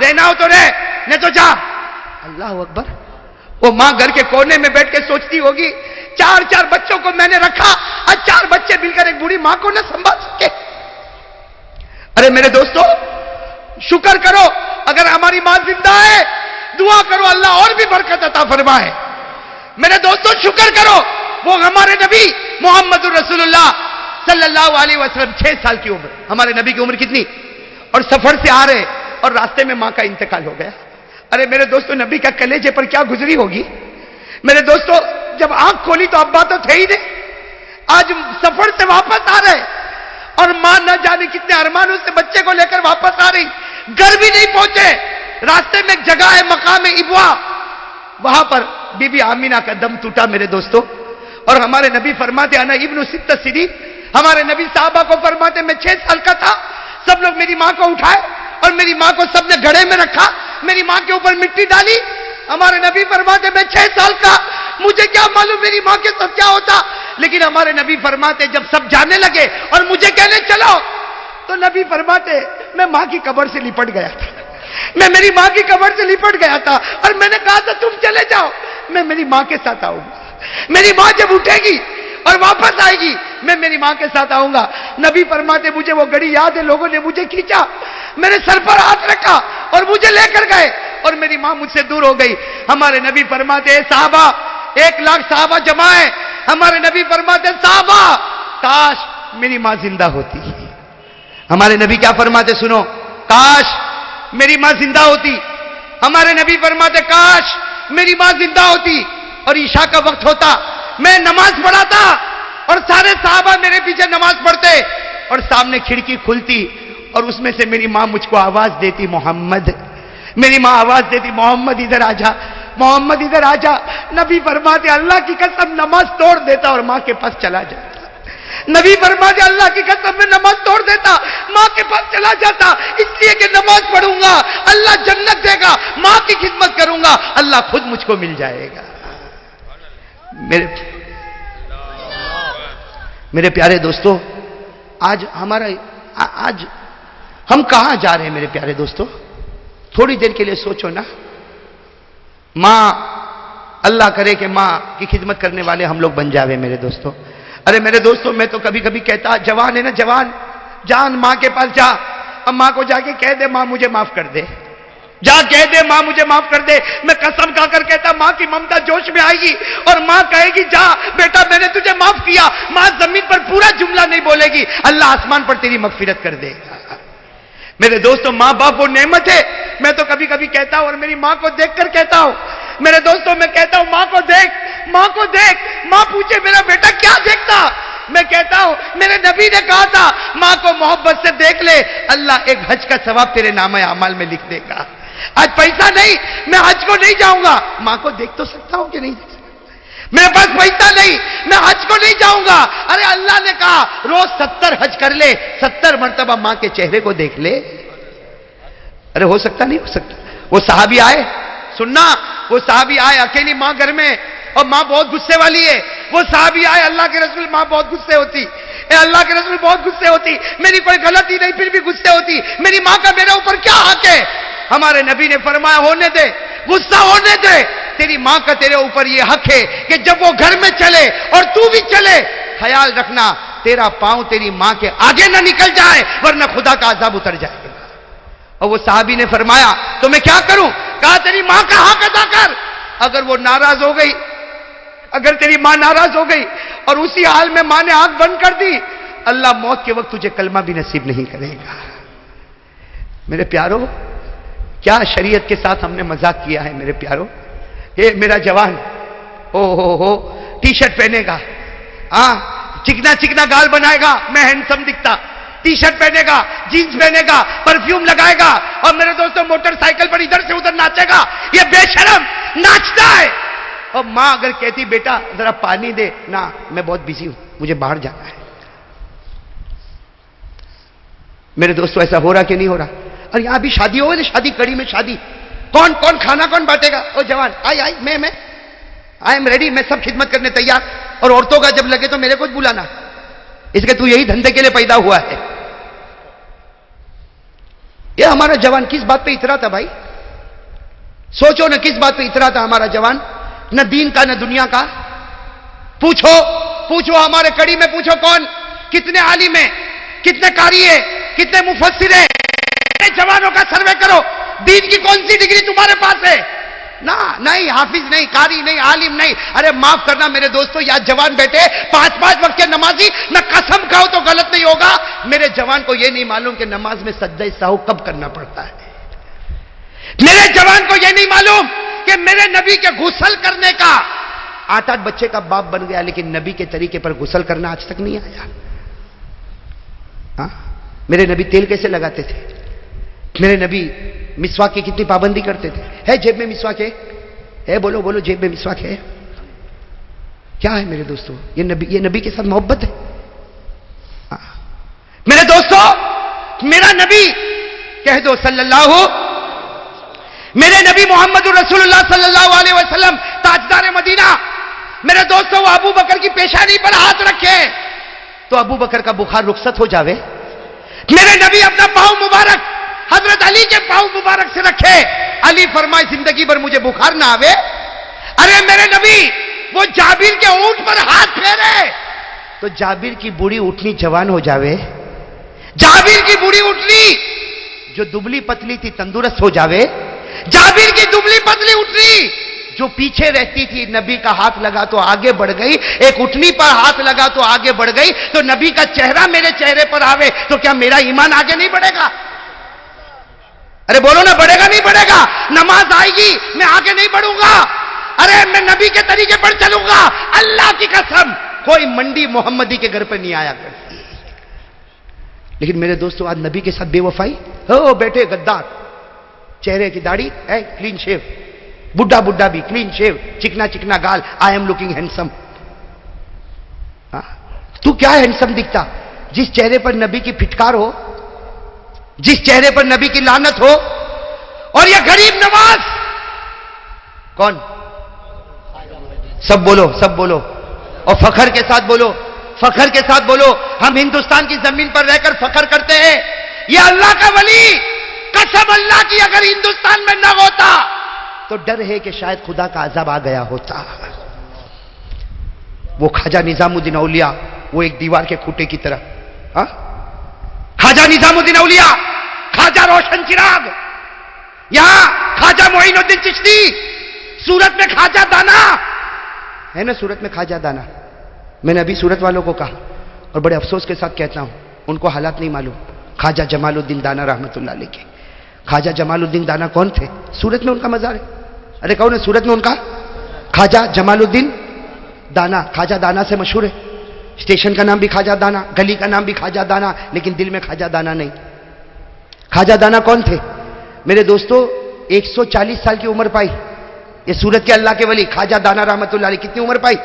رہنا ہو تو رہ، نہیں تو جا۔ اللہ اکبر۔ وہ ماں گھر کے کونے میں بیٹھ کے سوچتی ہوگی، چار بچوں کو میں نے رکھا، آج 4 بچے مل کر ایک بوڑھی ماں کو نہ سنبھال سکے۔ ارے میرے دوستو، شکر کرو اگر ہماری ماں زندہ ہے، دعا کرو اللہ اور بھی برکت عطا فرمائے۔ میرے دوستو، شکر کرو، وہ ہمارے نبی محمد رسول اللہ صلی اللہ علیہ وسلم 6 سال کی عمر، ہمارے نبی کی عمر کتنی، اور سفر سے آ رہے اور راستے میں ماں کا انتقال ہو گیا۔ ارے میرے دوستو، نبی کا کلیجے پر کیا گزری ہوگی۔ میرے دوستو، جب آنکھ کھولی تو ابا تو تھے ہی نہیں، آج سفر سے واپس آ رہے، اور ماں نہ جانے کتنے ارمانوں سے بچے کو لے کر واپس آ رہی، گھر بھی نہیں پہنچے، راستے میں ایک جگہ ہے مقام ابوا، وہاں پر بی بی آمینہ کا دم ٹوٹا میرے دوستو، اور ہمارے نبی فرماتے انا ابن 6 سنین، ہمارے نبی صحابہ کو فرماتے میں 6 سال کا تھا، سب لوگ میری ماں کو اٹھائے اور میری ماں کو سب نے گھڑے میں رکھا، میری ماں کے اوپر مٹی ڈالی، ہمارے نبی فرماتے میں 6 سال کا، مجھے کیا معلوم میری ماں کے ساتھ کیا ہوتا، لیکن ہمارے نبی فرماتے جب سب جانے لگے اور مجھے کہنے چلو، تو نبی فرماتے میں ماں کی قبر سے لپٹ گیا تھا، میں میری ماں کی قبر سے لپٹ گیا تھا، اور میں نے کہا تھا تم چلے جاؤ، میں میری ماں کے ساتھ آؤں گا، میری ماں جب اٹھے گی اور واپس آئے گی میں میری ماں کے ساتھ آؤں گا۔ نبی فرماتے مجھے وہ گھڑی یاد ہے، لوگوں نے مجھے کھینچا، میرے سر پر ہاتھ رکھا اور مجھے لے کر گئے، اور میری ماں مجھ سے دور ہو گئی۔ ہمارے نبی فرماتے اے صحابہ، 1 لاکھ صحابہ جمع ہے، ہمارے نبی فرماتے صحابہ کاش میری ماں زندہ ہوتی۔ ہمارے نبی کیا فرماتے سنو، کاش میری ماں زندہ ہوتی۔ ہمارے نبی فرماتے کاش میری ماں زندہ ہوتی، اور عشاء کا وقت ہوتا، میں نماز پڑھاتا اور سارے صحابہ میرے پیچھے نماز پڑھتے، اور سامنے کھڑکی کھلتی اور اس میں سے میری ماں مجھ کو آواز دیتی محمد، میری ماں آواز دیتی محمد ادھر آ جا، محمد ادھر آ جا۔ نبی فرماتے اللہ کی قسم نماز توڑ دیتا اور ماں کے پاس چلا جاتا، نبی فرماتے اللہ کی قسم میں نماز توڑ دیتا، ماں کے پاس چلا جاتا، اس لیے کہ نماز پڑھوں گا اللہ جنت دے گا، ماں کی خدمت کروں گا اللہ خود مجھ کو مل جائے گا۔ میرے پیارے دوستو، آج ہم کہاں جا رہے ہیں میرے پیارے دوستو؟ تھوڑی دیر کے لیے سوچو نا، ماں، اللہ کرے کہ ماں کی خدمت کرنے والے ہم لوگ بن جاوے میرے دوستو۔ ارے میرے دوستو، میں تو کبھی کبھی کہتا، جوان ہے نا، جوان جان ماں کے پاس جا، اب ماں کو جا کے کہہ دے ماں مجھے معاف کر دے، جا کہہ دے ماں مجھے معاف کر دے. میں قسم کھا کر کہتا ماں کی ممتا جوش میں آئے گی اور ماں کہے گی جا بیٹا میں نے تجھے معاف کیا. ماں زمین پر پورا جملہ نہیں بولے گی, اللہ آسمان پر تیری مغفرت کر دے گا. میرے دوستوں ماں باپ وہ نعمت ہے. میں تو کبھی کبھی کہتا ہوں اور میری ماں کو دیکھ کر کہتا ہوں, میرے دوستوں میں کہتا ہوں ماں کو دیکھ, ماں کو دیکھ. ماں پوچھے میرا بیٹا کیا دیکھتا, میں کہتا ہوں میرے نبی نے کہا تھا ماں کو محبت سے دیکھ لے, اللہ ایک حج کا ثواب تیرے نامہ اعمال میں لکھ دے گا. آج پیسہ نہیں, میں حج کو نہیں جاؤں گا. ماں کو دیکھ تو سکتا ہوں کہ نہیں دیکھ سکتا؟ میرے پاس پیسہ نہیں, میں حج کو نہیں جاؤں گا. ارے اللہ نے کہا روز 70 حج کر لے, 70 مرتبہ ماں کے چہرے کو دیکھ لے. ارے ہو سکتا نہیں ہو سکتا. وہ صحابی آئے, سننا, وہ صحابی آئے, اکیلی ماں گھر میں اور ماں بہت غصے والی ہے. وہ صحابی آئے, اللہ کے رسول ماں بہت غصے ہوتی, اے اللہ کے رسول بہت غصے ہوتی, میری کوئی غلطی نہیں پھر بھی غصے ہوتی, میری ماں کا میرے اوپر کیا حق ہے؟ ہمارے نبی نے فرمایا ہونے دے, غصہ ہونے دے. تیری ماں کا تیرے اوپر یہ حق ہے کہ جب وہ گھر میں چلے اور تو بھی چلے, خیال رکھنا تیرا پاؤں تیری ماں کے آگے نہ نکل جائے ورنہ خدا کا عذاب اتر جائے گا. اور وہ صحابی نے فرمایا تو میں کیا کروں؟ کہا تیری ماں کا حق ادا کر. اگر وہ ناراض ہو گئی, اگر تیری ماں ناراض ہو گئی اور اسی حال میں ماں نے آنکھ بند کر دی, اللہ موت کے وقت تجھے کلمہ بھی نصیب نہیں کرے گا. میرے پیارو, کیا شریعت کے ساتھ ہم نے مذاق کیا ہے میرے پیارو. یہ میرا جوان ہو ٹی شرٹ پہنے گا, ہاں چکنا چکنا گال بنائے گا, میں ہینڈسم دکھتا, ٹی شرٹ پہنے گا, جینز پہنے گا, پرفیوم لگائے گا اور میرے دوستوں موٹر سائیکل پر ادھر سے ادھر ناچے گا. یہ بے شرم ناچتا ہے. اور ماں اگر کہتی بیٹا ذرا پانی دے, نہ میں بہت بزی ہوں مجھے باہر جانا ہے. میرے دوستوں ایسا ہو رہا کہ نہیں ہو رہا؟ اور یہاں بھی شادی ہو گئی, شادی کڑی میں شادی, کون کون کھانا کون بانٹے گا؟ او جوان آئی میں آئی ایم ریڈی, میں سب خدمت کرنے تیار. اور عورتوں کا جب لگے تو میرے کو بلانا, اس کے تو یہی دھندے کے لیے پیدا ہوا ہے. یہ ہمارا جوان کس بات پہ اترا تھا بھائی؟ سوچو نا کس بات پہ اترا تھا ہمارا جوان, نہ دین کا نہ دنیا کا. پوچھو ہمارے کڑی میں پوچھو کون, کتنے عالم ہیں, کتنے قاری ہیں, کتنے مفسر ہیں. جوانوں کا سروے کرو, دین کی کون سی ڈگری تمہارے پاس ہے؟ نہیں حافظ نہیں, قاری نہیں, عالم نہیں. ارے معاف کرنا میرے دوستوں, یا جوان بیٹے 5 وقت کے نمازی, میں قسم کھاؤ تو غلط نہیں ہوگا, میرے جوان کو یہ نہیں معلوم کہ نماز میں سجدہ سہو کب کرنا پڑتا ہے. میرے جوان کو یہ نہیں معلوم کہ میرے نبی کے غسل کرنے کا 8 بچے کا باپ بن گیا, لیکن نبی کے طریقے پر غسل کرنا آج تک نہیں آیا. ہاں میرے نبی تیل کیسے لگاتے تھے؟ میرے نبی مسواک کی کتنی پابندی کرتے تھے؟ ہے جیب میں مسواک ہے؟ بولو جیب میں مسواک ہے؟ کیا ہے میرے دوستوں؟ یہ نبی کے ساتھ محبت ہے. میرے دوستوں میرا نبی کہہ دو صلی اللہ, میرے نبی محمد رسول اللہ صلی اللہ علیہ وسلم تاجدار مدینہ. میرے دوستوں وہ ابو بکر کی پیشانی پر ہاتھ رکھے تو ابو بکر کا بخار رخصت ہو جاوے. میرے نبی اپنا پاؤں مبارک حضرت علی کے پاؤں مبارک سے رکھے, علی فرمائے زندگی بھر مجھے بخار نہ آوے. ارے میرے نبی وہ جابر کے اونٹ پر ہاتھ پھیرے تو جابر کی بوڑھی اٹھنی جوان ہو جاوے. جابر کی بوڑھی اٹھنی جو دبلی پتلی تھی تندرست ہو جاوے. جابر کی دبلی پتلی اٹھنی جو پیچھے رہتی تھی, نبی کا ہاتھ لگا تو آگے بڑھ گئی, ایک اٹھنی پر ہاتھ لگا تو آگے بڑھ گئی. تو نبی کا چہرہ میرے چہرے پر آوے تو کیا میرا ایمان آگے نہیں بڑھے گا؟ ارے بولو نا, بڑھے گا نہیں بڑھے گا؟ نماز آئے گی میں آگے نہیں بڑھوں گا. ارے میں نبی کے طریقے پر چلوں گا. اللہ کی قسم کوئی منڈی محمدی کے گھر پہ نہیں آیا کرتی. لیکن میرے دوستو آج نبی کے ساتھ بے وفائی ہو. بیٹھے غدار, چہرے کی داڑھی ہے کلین شیو, بڈھا بھی کلین شیو, چکنا گال, آئی ایم لوکنگ ہینڈسم. تو کیا ہینڈسم دکھتا جس چہرے پر نبی کی پھٹکار ہو, جس چہرے پر نبی کی لعنت ہو. اور یہ غریب نواز کون؟ سب بولو اور فخر کے ساتھ بولو, ہم ہندوستان کی زمین پر رہ کر فخر کرتے ہیں. یہ اللہ کا ولی, قسم اللہ کی اگر ہندوستان میں نہ ہوتا تو ڈر ہے کہ شاید خدا کا عذاب آ گیا ہوتا. وہ خواجہ نظام الدین اولیاء, وہ ایک دیوار کے کھوٹے کی طرح, خواجہ نظام الدین اولیاء, خواجہ روشن چراغ, یہاں خواجہ معین الدین چشتی، سورت میں خواجہ دانا ہے نا، سورت میں خواجہ دانا. میں نے ابھی سورت والوں کو کہا اور بڑے افسوس کے ساتھ کہتا ہوں، ان کو حالات نہیں معلوم. خواجہ جمال الدین دانا رحمت اللہ علیہ کے. خواجہ جمال الدین دانا کون تھے؟ سورت میں ان کا مزار ہے. ارے کون ہے سورت میں ان کا؟ خواجہ جمال الدین دانا. خواجہ دانا سے مشہور ہے. اسٹیشن کا نام بھی خواجہ دانا، گلی کا نام بھی خواجہ دانا، لیکن دل میں خواجہ دانا نہیں. خواجہ دانا کون تھے میرے دوستو؟ 140 سال کی عمر پائی یہ سورت کے اللہ کے ولی خواجہ دانا رحمت اللہ علیہ. کتنی عمر پائی؟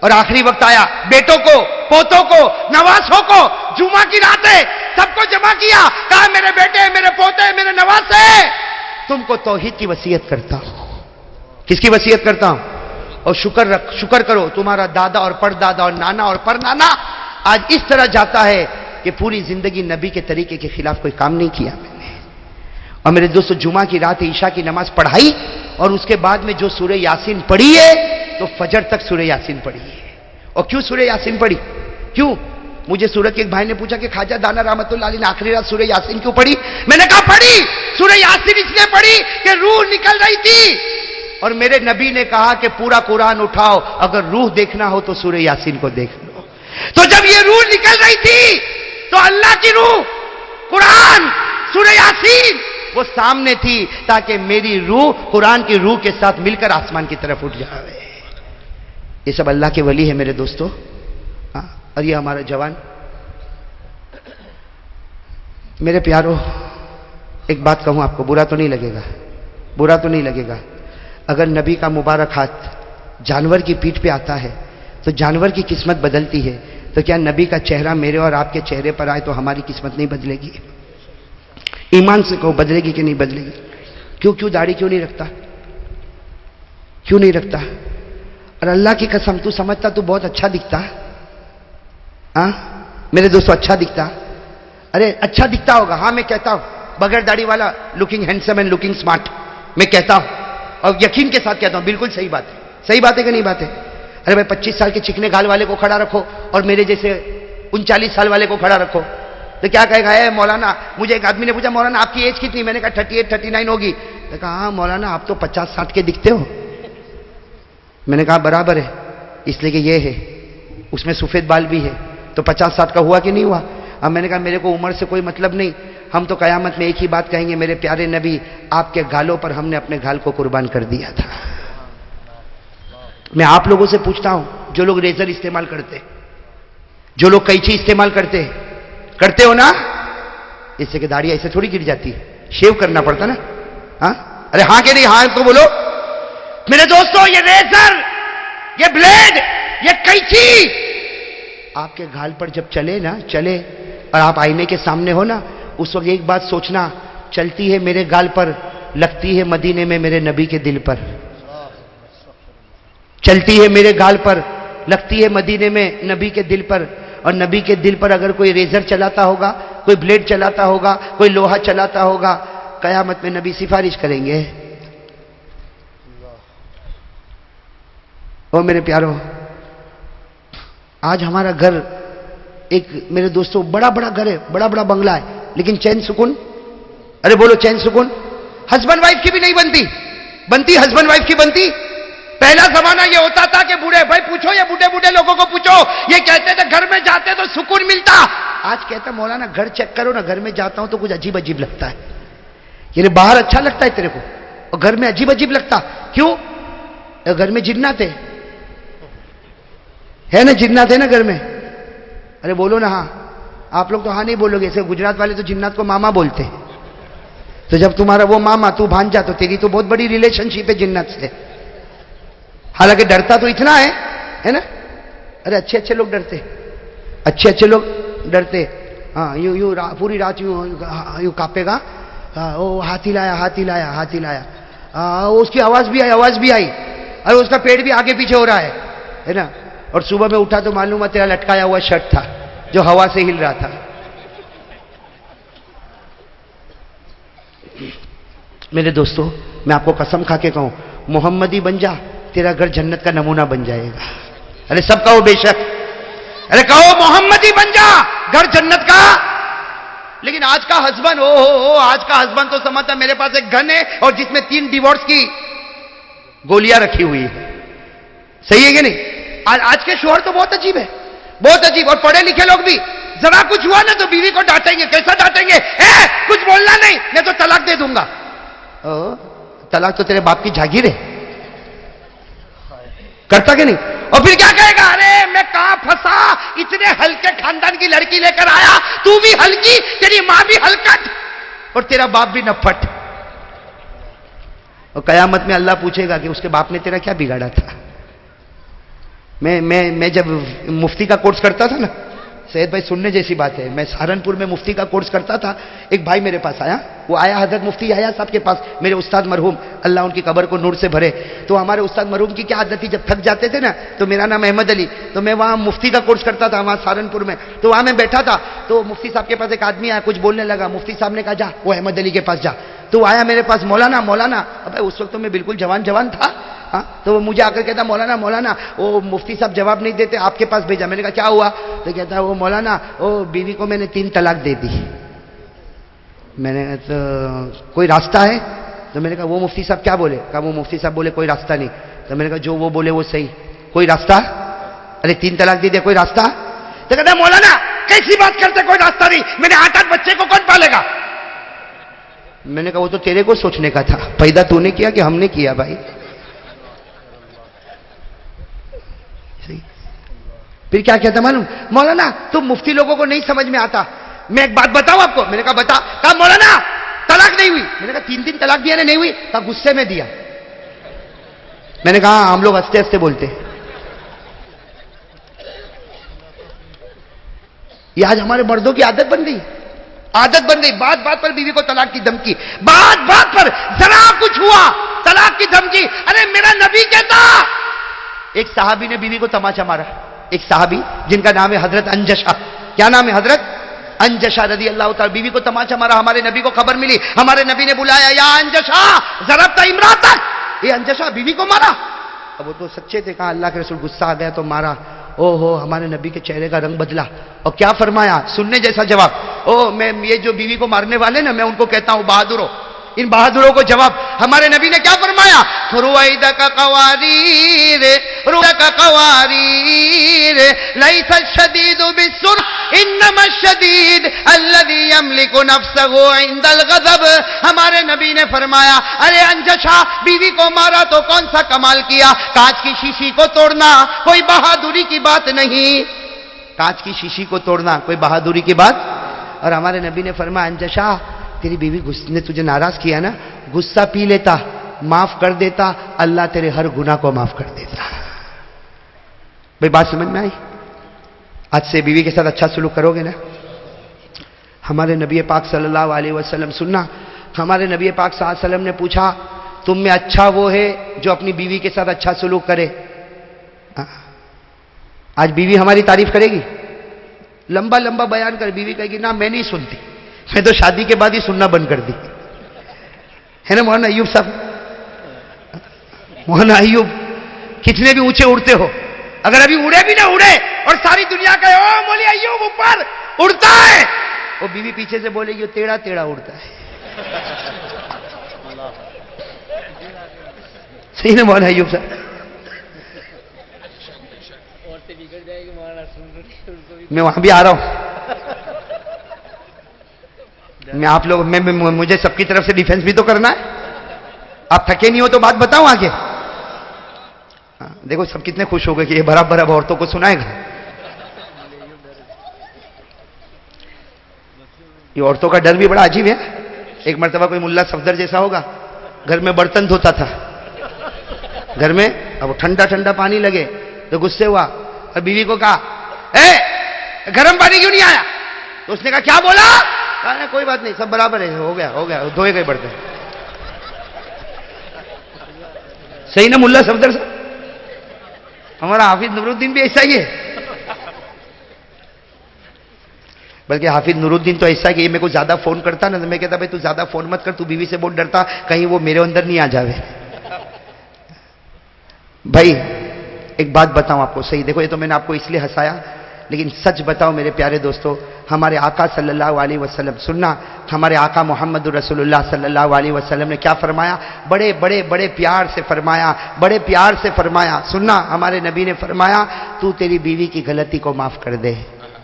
اور آخری وقت آیا، بیٹوں کو، پوتوں کو، نواسوں کو، جمعہ کی رات ہے، سب کو جمع کیا، کہا میرے بیٹے، میرے پوتے، میرے نواسے، تم کو توحید کی وصیت کرتا ہوں. کس کی وصیت کرتا ہوں؟ اور شکر کرو تمہارا دادا اور پردادا اور نانا اور پرنانا آج اس طرح جاتا ہے کہ پوری زندگی نبی کے طریقے کے خلاف کوئی کام نہیں کیا میں نے. اور میرے دوستو جمعہ کی رات عشاء کی نماز پڑھائی اور اس کے بعد میں جو سورہ یاسین پڑھی ہے تو فجر تک سورہ یاسین پڑھی ہے. اور کیوں سورہ یاسین پڑھی؟ کیوں؟ مجھے سورت کے ایک بھائی نے پوچھا کہ خواجہ دانا رحمت اللہ علیہ نے آخری رات سورہ یاسین کیوں پڑھی؟ میں نے کہا پڑھی سورہ یاسین اس لیے پڑھی کہ روح نکل رہی تھی اور میرے نبی نے کہا کہ پورا قرآن اٹھاؤ، اگر روح دیکھنا ہو تو سورہ یاسین کو دیکھ لو. تو جب یہ روح نکل رہی تھی تو اللہ کی روح قرآن سورہ یاسین وہ سامنے تھی تاکہ میری روح قرآن کی روح کے ساتھ مل کر آسمان کی طرف اٹھ جائے. یہ سب اللہ کے ولی ہے میرے دوستو. اور یہ ہمارا جوان. میرے پیارو ایک بات کہوں آپ کو، برا تو نہیں لگے گا، برا تو نہیں لگے گا. اگر نبی کا مبارک ہاتھ جانور کی پیٹھ پہ آتا ہے تو جانور کی قسمت بدلتی ہے، تو کیا نبی کا چہرہ میرے اور آپ کے چہرے پر آئے تو ہماری قسمت نہیں بدلے گی؟ ایمان سے کہو بدلے گی کہ نہیں بدلے گی؟ کیوں داڑھی کیوں نہیں رکھتا؟ کیوں نہیں رکھتا؟ اور اللہ کی قسم تو سمجھتا تو بہت اچھا دکھتا. ہاں میرے دوستو اچھا دکھتا. ارے اچھا دکھتا ہوگا، ہاں میں کہتا ہوں بغیر داڑھی والا looking handsome and looking smart, میں کہتا ہوں اور یقین کے ساتھ کہتا ہوں بالکل صحیح بات ہے. صحیح بات ہے کہ نہیں بات ہے؟ ارے بھائی 25 سال کے چکنے گال والے کو کھڑا رکھو اور میرے جیسے 39 سال والے کو کھڑا رکھو تو کیا کہے گا؟ اے مولانا، مجھے ایک آدمی نے پوچھا مولانا آپ کی ایج کتنی؟ میں نے کہا 38 39 ہوگی. میں نے کہا ہاں مولانا آپ تو 50-60 کے دکھتے ہو. میں نے کہا برابر ہے، اس لیے کہ یہ ہے اس میں سفید بال بھی ہے تو 50-60 کا ہوا کہ نہیں ہوا؟ اب میں نے کہا میرے کو عمر سے کوئی مطلب نہیں، ہم تو قیامت میں ایک ہی بات کہیں گے، میرے پیارے نبی آپ کے گالوں پر ہم نے اپنے گال کو قربان کر دیا تھا. میں آپ لوگوں سے پوچھتا ہوں جو لوگ ریزر استعمال کرتے، جو لوگ قینچی استعمال کرتے ہو نا، اس سے کہ داڑھی ایسے تھوڑی گر جاتی ہے، شیو کرنا پڑتا نا. ہاں ارے ہاں کہ نہیں؟ ہاں تو بولو. میرے دوستو یہ ریزر، یہ بلیڈ، یہ قینچی آپ کے گال پر جب چلے اور آپ آئینے کے سامنے ہو نا، اس وقت ایک بات سوچنا، چلتی ہے میرے گال پر، لگتی ہے مدینے میں میرے نبی کے دل پر. چلتی ہے میرے گال پر، لگتی ہے مدینے میں نبی کے دل پر. اور نبی کے دل پر اگر کوئی ریزر چلاتا ہوگا، کوئی بلیڈ چلاتا ہوگا، کوئی لوہا چلاتا ہوگا، قیامت میں نبی سفارش کریں گے. او میرے پیارو، آج ہمارا گھر ایک میرے دوستوں بڑا گھر ہے، بڑا بنگلہ ہے، لیکن چین سکون، ارے بولو چین سکون ہسبینڈ وائف کی بھی نہیں بنتی ہسبینڈ وائف کی بنتی. پہلا زمانہ یہ ہوتا تھا کہ بوڑھے بھائی پوچھو، یہ بوڑھے لوگوں کو پوچھو، یہ کہتے تھے گھر میں جاتے تو سکون ملتا. آج کہتا مولانا گھر چیک کرو نا، گھر میں جاتا ہوں تو کچھ عجیب لگتا ہے. یعنی باہر اچھا لگتا ہے تیرے کو اور گھر میں عجیب لگتا. کیوں؟ گھر میں جنات ہے نا، جنات ہے نا گھر میں. ارے بولو نا ہاں. آپ لوگ تو ہاں نہیں بولو گے، ایسے گجرات والے تو جنات کو ماما بولتے ہیں. تو جب تمہارا وہ ماما تو بھانجا تو تیری تو بہت بڑی ریلیشن شپ ہے جنات سے. حالانکہ ڈرتا تو اتنا ہے نا. ارے اچھے لوگ ڈرتے، اچھے لوگ ڈرتے. ہاں یوں پوری رات یوں کاپے گا. او ہاتھی لایا. اس کی آواز بھی آئی اور اس کا پیٹ بھی آگے پیچھے ہو رہا ہے نا. اور صبح میں اٹھا تو معلوم ہے تیرا لٹکایا ہوا شرٹ تھا جو ہوا سے ہل رہا تھا. میرے دوستو میں آپ کو قسم کھا کے کہوں، محمدی بن جا، تیرا گھر جنت کا نمونہ بن جائے گا. ارے سب کہو بے شک، ارے کہو محمدی بن جا، گھر جنت کا. لیکن آج کا ہسبینڈ آج کا ہسبینڈ تو سمجھتا میرے پاس ایک گن ہے اور جس میں 3 ڈیورس کی گولیاں رکھی ہوئی ہے. صحیح ہے کہ نہیں؟ آج کے شوہر تو بہت عجیب ہے, بہت عجیب. اور پڑھے لکھے لوگ بھی ذرا کچھ ہوا نا تو بیوی کو ڈانٹیں گے. کیسا ڈانٹیں گے؟ کچھ بولنا نہیں, میں تو طلاق دے دوں گا. طلاق تو تیرے باپ کی جاگیر ہے, کرتا کہ نہیں؟ اور پھر کیا کہے گا؟ ارے میں کہاں پھنسا, اتنے ہلکے خاندان کی لڑکی لے کر آیا, تو بھی ہلکی, تیری ماں بھی ہلکٹ اور تیرا باپ بھی نپھٹ. اور قیامت میں اللہ پوچھے گا کہ اس کے باپ نے تیرا کیا بگاڑا تھا. میں جب مفتی کا کورس کرتا تھا نا, سید بھائی سننے جیسی بات ہے, میں سہارنپور میں مفتی کا کورس کرتا تھا. ایک بھائی میرے پاس آیا, وہ آیا حضرت مفتی یحییٰ صاحب کے پاس, میرے استاد مرحوم, اللہ ان کی قبر کو نور سے بھرے. تو ہمارے استاد مرحوم کی کیا عادت تھی, جب تھک جاتے تھے نا, تو میرا نام احمد علی, تو میں وہاں مفتی کا کورس کرتا تھا وہاں سہارنپور میں. تو وہاں میں بیٹھا تھا, تو مفتی صاحب کے پاس ایک آدمی آیا, کچھ بولنے لگا. مفتی صاحب نے کہا جا وہ احمد علی کے پاس جا. تو وہ آیا میرے پاس, مولانا. اب اس وقت تو میں بالکل جوان تھا. تو وہ مجھے آ کر کہتا مولانا وہ مفتی صاحب جواب نہیں دیتے, آپ کے پاس بھیجا. میں نے کہا کیا ہوا؟ تو کہتا وہ مولانا وہ بیوی کو میں نے 3 طلاق دے دی. میں نے کہا تو کوئی راستہ ہے؟ تو میں نے کہا وہ مفتی صاحب کیا بولے؟ کہا وہ مفتی صاحب بولے کوئی راستہ نہیں. تو میں نے کہا جو وہ بولے وہ صحیح, کوئی راستہ؟ ارے 3 طلاق دے دیا, کوئی راستہ؟ تو کہتا مولانا کیسی بات کرتے, کوئی راستہ نہیں, میرے 8 بچے کو کون پالے گا؟ میں نے کہا وہ تو تیرے کو سوچنے کا تھا, پیدا تو نے کیا کہ ہم نے کیا بھائی. پھر کیا کہتا معلوم؟ مولانا تم مفتی لوگوں کو نہیں سمجھ میں آتا, میں ایک بات بتاؤں آپ کو. میں نے کہا بتا. کہا مولانا طلاق نہیں ہوئی. میں نے کہا 3 طلاق دیا نہیں ہوئی. کہا غصے میں دیا. میں نے کہا ہم لوگ ہنستے ہنستے بولتے. یہ آج ہمارے مردوں کی عادت بن گئی, بات بات پر بیوی کو طلاق کی دھمکی, بات پر ذرا کچھ ہوا طلاق کی دھمکی. ارے میرا نبی کہتا, ایک صحابی نے بیوی کو تماچا مارا, ایک صحابی جن کا نام ہے حضرت انجشا. کیا نام ہے؟ حضرت انجشا رضی اللہ تعالی. بیوی کو تماچا مارا, ہمارے نبی کو خبر ملی, ہمارے نبی نے بلایا, یا انجشا ضربت امراتک, یہ انجشا بیوی کو مارا. اب وہ تو سچے تھے, کہا اللہ کے رسول غصہ آ گیا تو مارا. ہمارے نبی کے چہرے کا رنگ بدلا اور کیا فرمایا, سننے جیسا جواب. میں یہ جو بیوی کو مارنے والے نا, میں ان کو کہتا ہوں بہادروں. ان بہادروں کو جواب ہمارے نبی نے کیا فرمایا؟ رویدک قواریر لیس الشدید بالسرعة انما الشدید الذي يملك نفسه عند الغضب. ہمارے نبی نے فرمایا ارے انجشا بیوی کو مارا تو کون سا کمال کیا, کانچ کی شیشی کو توڑنا کوئی بہادری کی بات نہیں. کانچ کی شیشی کو توڑنا کوئی بہادری کی بات. اور ہمارے نبی نے فرمایا انجشا تیری بیوی نے تجھے ناراض کیا نا, غصہ پی لیتا, معاف کر دیتا, اللہ تیرے ہر گناہ کو معاف کر دیتا. بھئی بات سمجھ میں آئی؟ آج سے بیوی کے ساتھ اچھا سلوک کرو گے نا. ہمارے نبی پاک صلی اللہ علیہ وسلم, سننا, ہمارے نبی پاک صلی اللہ علیہ وسلم نے پوچھا تم میں اچھا وہ ہے جو اپنی بیوی کے ساتھ اچھا سلوک کرے. آج بیوی ہماری تعریف کرے گی, لمبا بیان کر, بیوی کہے گی نا میں نہیں سنتی, میں تو شادی کے بعد ہی سننا بند کر دی. ہے نا مولانا ایوب صاحب؟ مولانا ایوب کتنے بھی اونچے اڑتے ہو, اگر ابھی اڑے بھی نہ اڑے اور ساری دنیا کہے او مولی ایوب اوپر اڑتا ہے, وہ بیوی پیچھے سے بولے گی ٹیڑھا اڑتا ہے. صحیح نا مولانا ایوب صاحب؟ میں وہاں بھی آ رہا ہوں. میں آپ لوگ مجھے سب کی طرف سے ڈیفنس بھی تو کرنا ہے. آپ تھکے نہیں ہو تو بات بتاؤں آگے. دیکھو سب کتنے خوش ہو گئے کہ یہ برابر اب عورتوں کو سنائے گا. یہ عورتوں کا ڈر بھی بڑا عجیب ہے. ایک مرتبہ کوئی ملا صفدر جیسا ہوگا, گھر میں برتن دھوتا تھا گھر میں, اب ٹھنڈا پانی لگے تو غصے ہوا اور بیوی کو کہا گرم پانی کیوں نہیں آیا؟ تو اس نے کہا کیا بولا؟ کہا کوئی بات نہیں سب برابر ہے, ہو گیا دھوئے گئے برتن. صحیح نا ملا صفدر صاحب؟ ہمارا حافظ نور الدین بھی ایسا ہی ہے. بلکہ حافظ نور الدین تو ایسا ہے کہ یہ میرے کو زیادہ فون کرتا نا, میں کہتا بھائی تو زیادہ فون مت کر, تو بیوی سے بہت ڈرتا, کہیں وہ میرے اندر نہیں آ جاوے. بھائی ایک بات بتاؤں آپ کو, صحیح دیکھو, یہ تو میں نے آپ کو اس لیے ہنسایا لیکن سچ بتاؤ میرے پیارے دوستو، ہمارے آقا صلی اللہ علیہ وسلم، سننا، ہمارے آقا محمد رسول اللہ صلی اللہ علیہ وسلم نے کیا فرمایا؟ بڑے بڑے بڑے پیار سے فرمایا، بڑے پیار سے فرمایا، سننا، ہمارے نبی نے فرمایا تو تیری بیوی کی غلطی کو معاف کر دے۔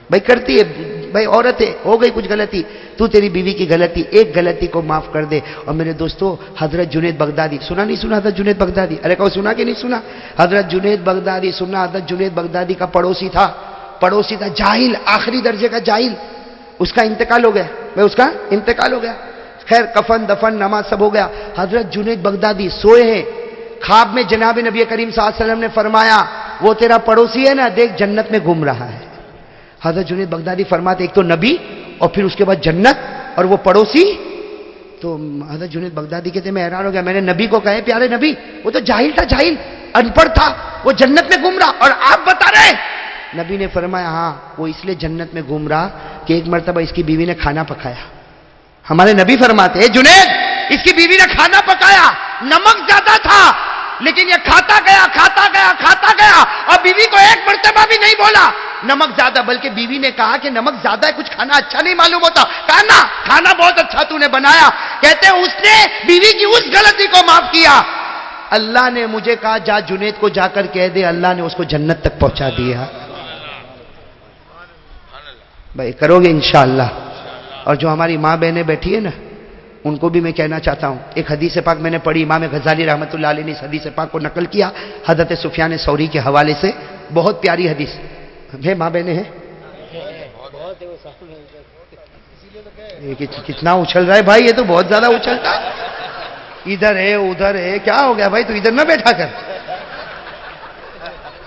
بھائی کرتی ہے، بھائی عورت ہے، ہو گئی کچھ غلطی، تو تیری بیوی کی غلطی، ایک غلطی کو معاف کر دے۔ اور میرے دوستو، حضرت جنید بغدادی، سنا نہیں سنا حضرت جنید بغدادی؟ ارے کہو سنا کہ نہیں سنا؟ حضرت جنید بغدادی، سنا، حضرت جنید بغدادی کا پڑوسی تھا، جاہل، آخری درجے کا جاہل، اس کا انتقال ہو گیا، اس کا انتقال ہو گیا، خیر کفن دفن نماز سب ہو گیا۔ حضرت جنید بغدادی سوئے ہیں، خواب میں جناب نبی کریم صلی اللہ علیہ وسلم نے فرمایا وہ تیرا پڑوسی ہے نا، دیکھ جنت میں گھوم رہا ہے۔ حضرت جنید بغدادی فرماتے ایک تو نبی اور پھر اس کے بعد جنت اور وہ پڑوسی۔ تو حضرت جنید بغدادی کہتے میں حیران ہو گیا، میں نے نبی کو کہے پیارے نبی، وہ تو جاہل تھا، جاہل ان پڑھ تھا، وہ جنت میں گھوم رہا اور آپ بتا رہے؟ نبی نے فرمایا ہاں، وہ اس لیے جنت میں گھوم رہا کہ ایک مرتبہ اس کی بیوی نے کھانا پکایا۔ ہمارے نبی فرماتے ہیں جنید، اس کی بیوی نے کھانا پکایا، نمک زیادہ تھا، لیکن یہ کھاتا گیا کھاتا گیا کھاتا گیا اور بیوی کو ایک مرتبہ بھی نہیں بولا نمک زیادہ، بلکہ بیوی نے کہا کہ نمک زیادہ ہے، کچھ کھانا اچھا نہیں معلوم ہوتا، کہا نا کھانا بہت اچھا تو نے بنایا۔ کہتے ہیں اس نے بیوی کی اس غلطی کو معاف کیا۔ اللہ نے مجھے کہا جا جنید کو جا کر کہہ دے اللہ نے اس کو جنت تک پہنچا دیا۔ بھائی کرو گے انشاءاللہ۔ اور جو ہماری ماں بہنیں بیٹھی ہیں نا، ان کو بھی میں کہنا چاہتا ہوں، ایک حدیث پاک میں نے پڑھی، امام غزالی رحمۃ اللہ علیہ نے اس حدیث پاک کو نقل کیا حضرت سفیان ثوری کے حوالے سے، بہت پیاری حدیث ہے۔ ماں بہنیں ہیں؟ کتنا اچھل رہا ہے بھائی، یہ تو بہت زیادہ اچھلتا ہے، ادھر ہے ادھر ہے، کیا ہو گیا بھائی؟ تو ادھر نہ بیٹھا کر۔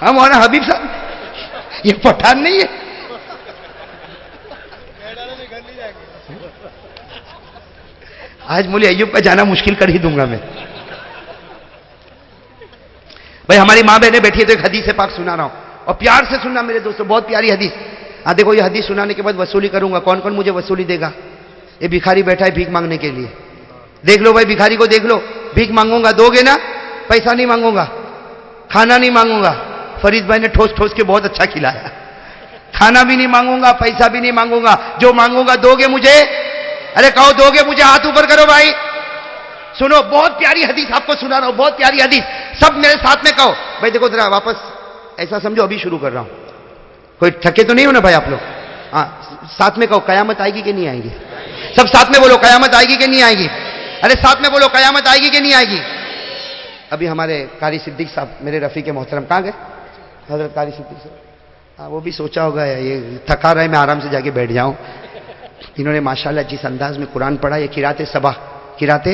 ہم مولانا حبیب صاحب یہ پٹھان نہیں ہے۔ آج مولی ایوب کا جانا مشکل کر ہی دوں گا میں۔ بھائی ہماری ماں بہنیں بیٹھی ہے تو ایک حدیث پاک سنا رہا ہوں اور پیار سے سننا میرے دوستو، بہت پیاری حدیث۔ دیکھو یہ حدیث سنانے کے بعد وصولی کروں گا، کون کون مجھے وصولی دے گا؟ یہ بھکاری بیٹھا ہے بھیک مانگنے کے لیے، دیکھ لو بھائی بھکاری کو دیکھ لو، بھیک مانگوں گا، دو گے نا؟ پیسہ نہیں مانگوں گا، کھانا نہیں مانگوں گا، فرید بھائی نے ٹھوس ٹھوس کے بہت اچھا کھلایا، کھانا بھی نہیں مانگوں گا، پیسہ بھی نہیں مانگوں گا، جو مانگوں گا دو گے مجھے؟ ارے کہو دو گے مجھے؟ ہاتھ اوپر کرو بھائی۔ سنو بہت پیاری حدیث آپ کو سنا رہا ہوں، بہت پیاری حدیث، سب میرے ساتھ میں کہو بھائی۔ دیکھو ذرا واپس ایسا سمجھو ابھی شروع کر رہا ہوں، کوئی تھکے تو نہیں ہو نا بھائی آپ لوگ؟ ہاں ساتھ میں کہو قیامت آئے گی کہ نہیں آئے گی؟ سب ساتھ میں بولو قیامت آئے گی کہ نہیں آئے گی؟ ارے ساتھ میں بولو قیامت آئے گی کہ نہیں آئے گی؟ ابھی ہمارے قاری صدیق صاحب میرے رفیق محترم کہاں گئے؟ حضرت قاری صدیق صاحب، ہاں وہ بھی سوچا ہوگا یہ تھکا رہا ہے میں آرام سے جا کے بیٹھ جاؤں۔ انہوں نے ماشاءاللہ جس انداز میں قرآن پڑھا، یہ قرات صبا، قرات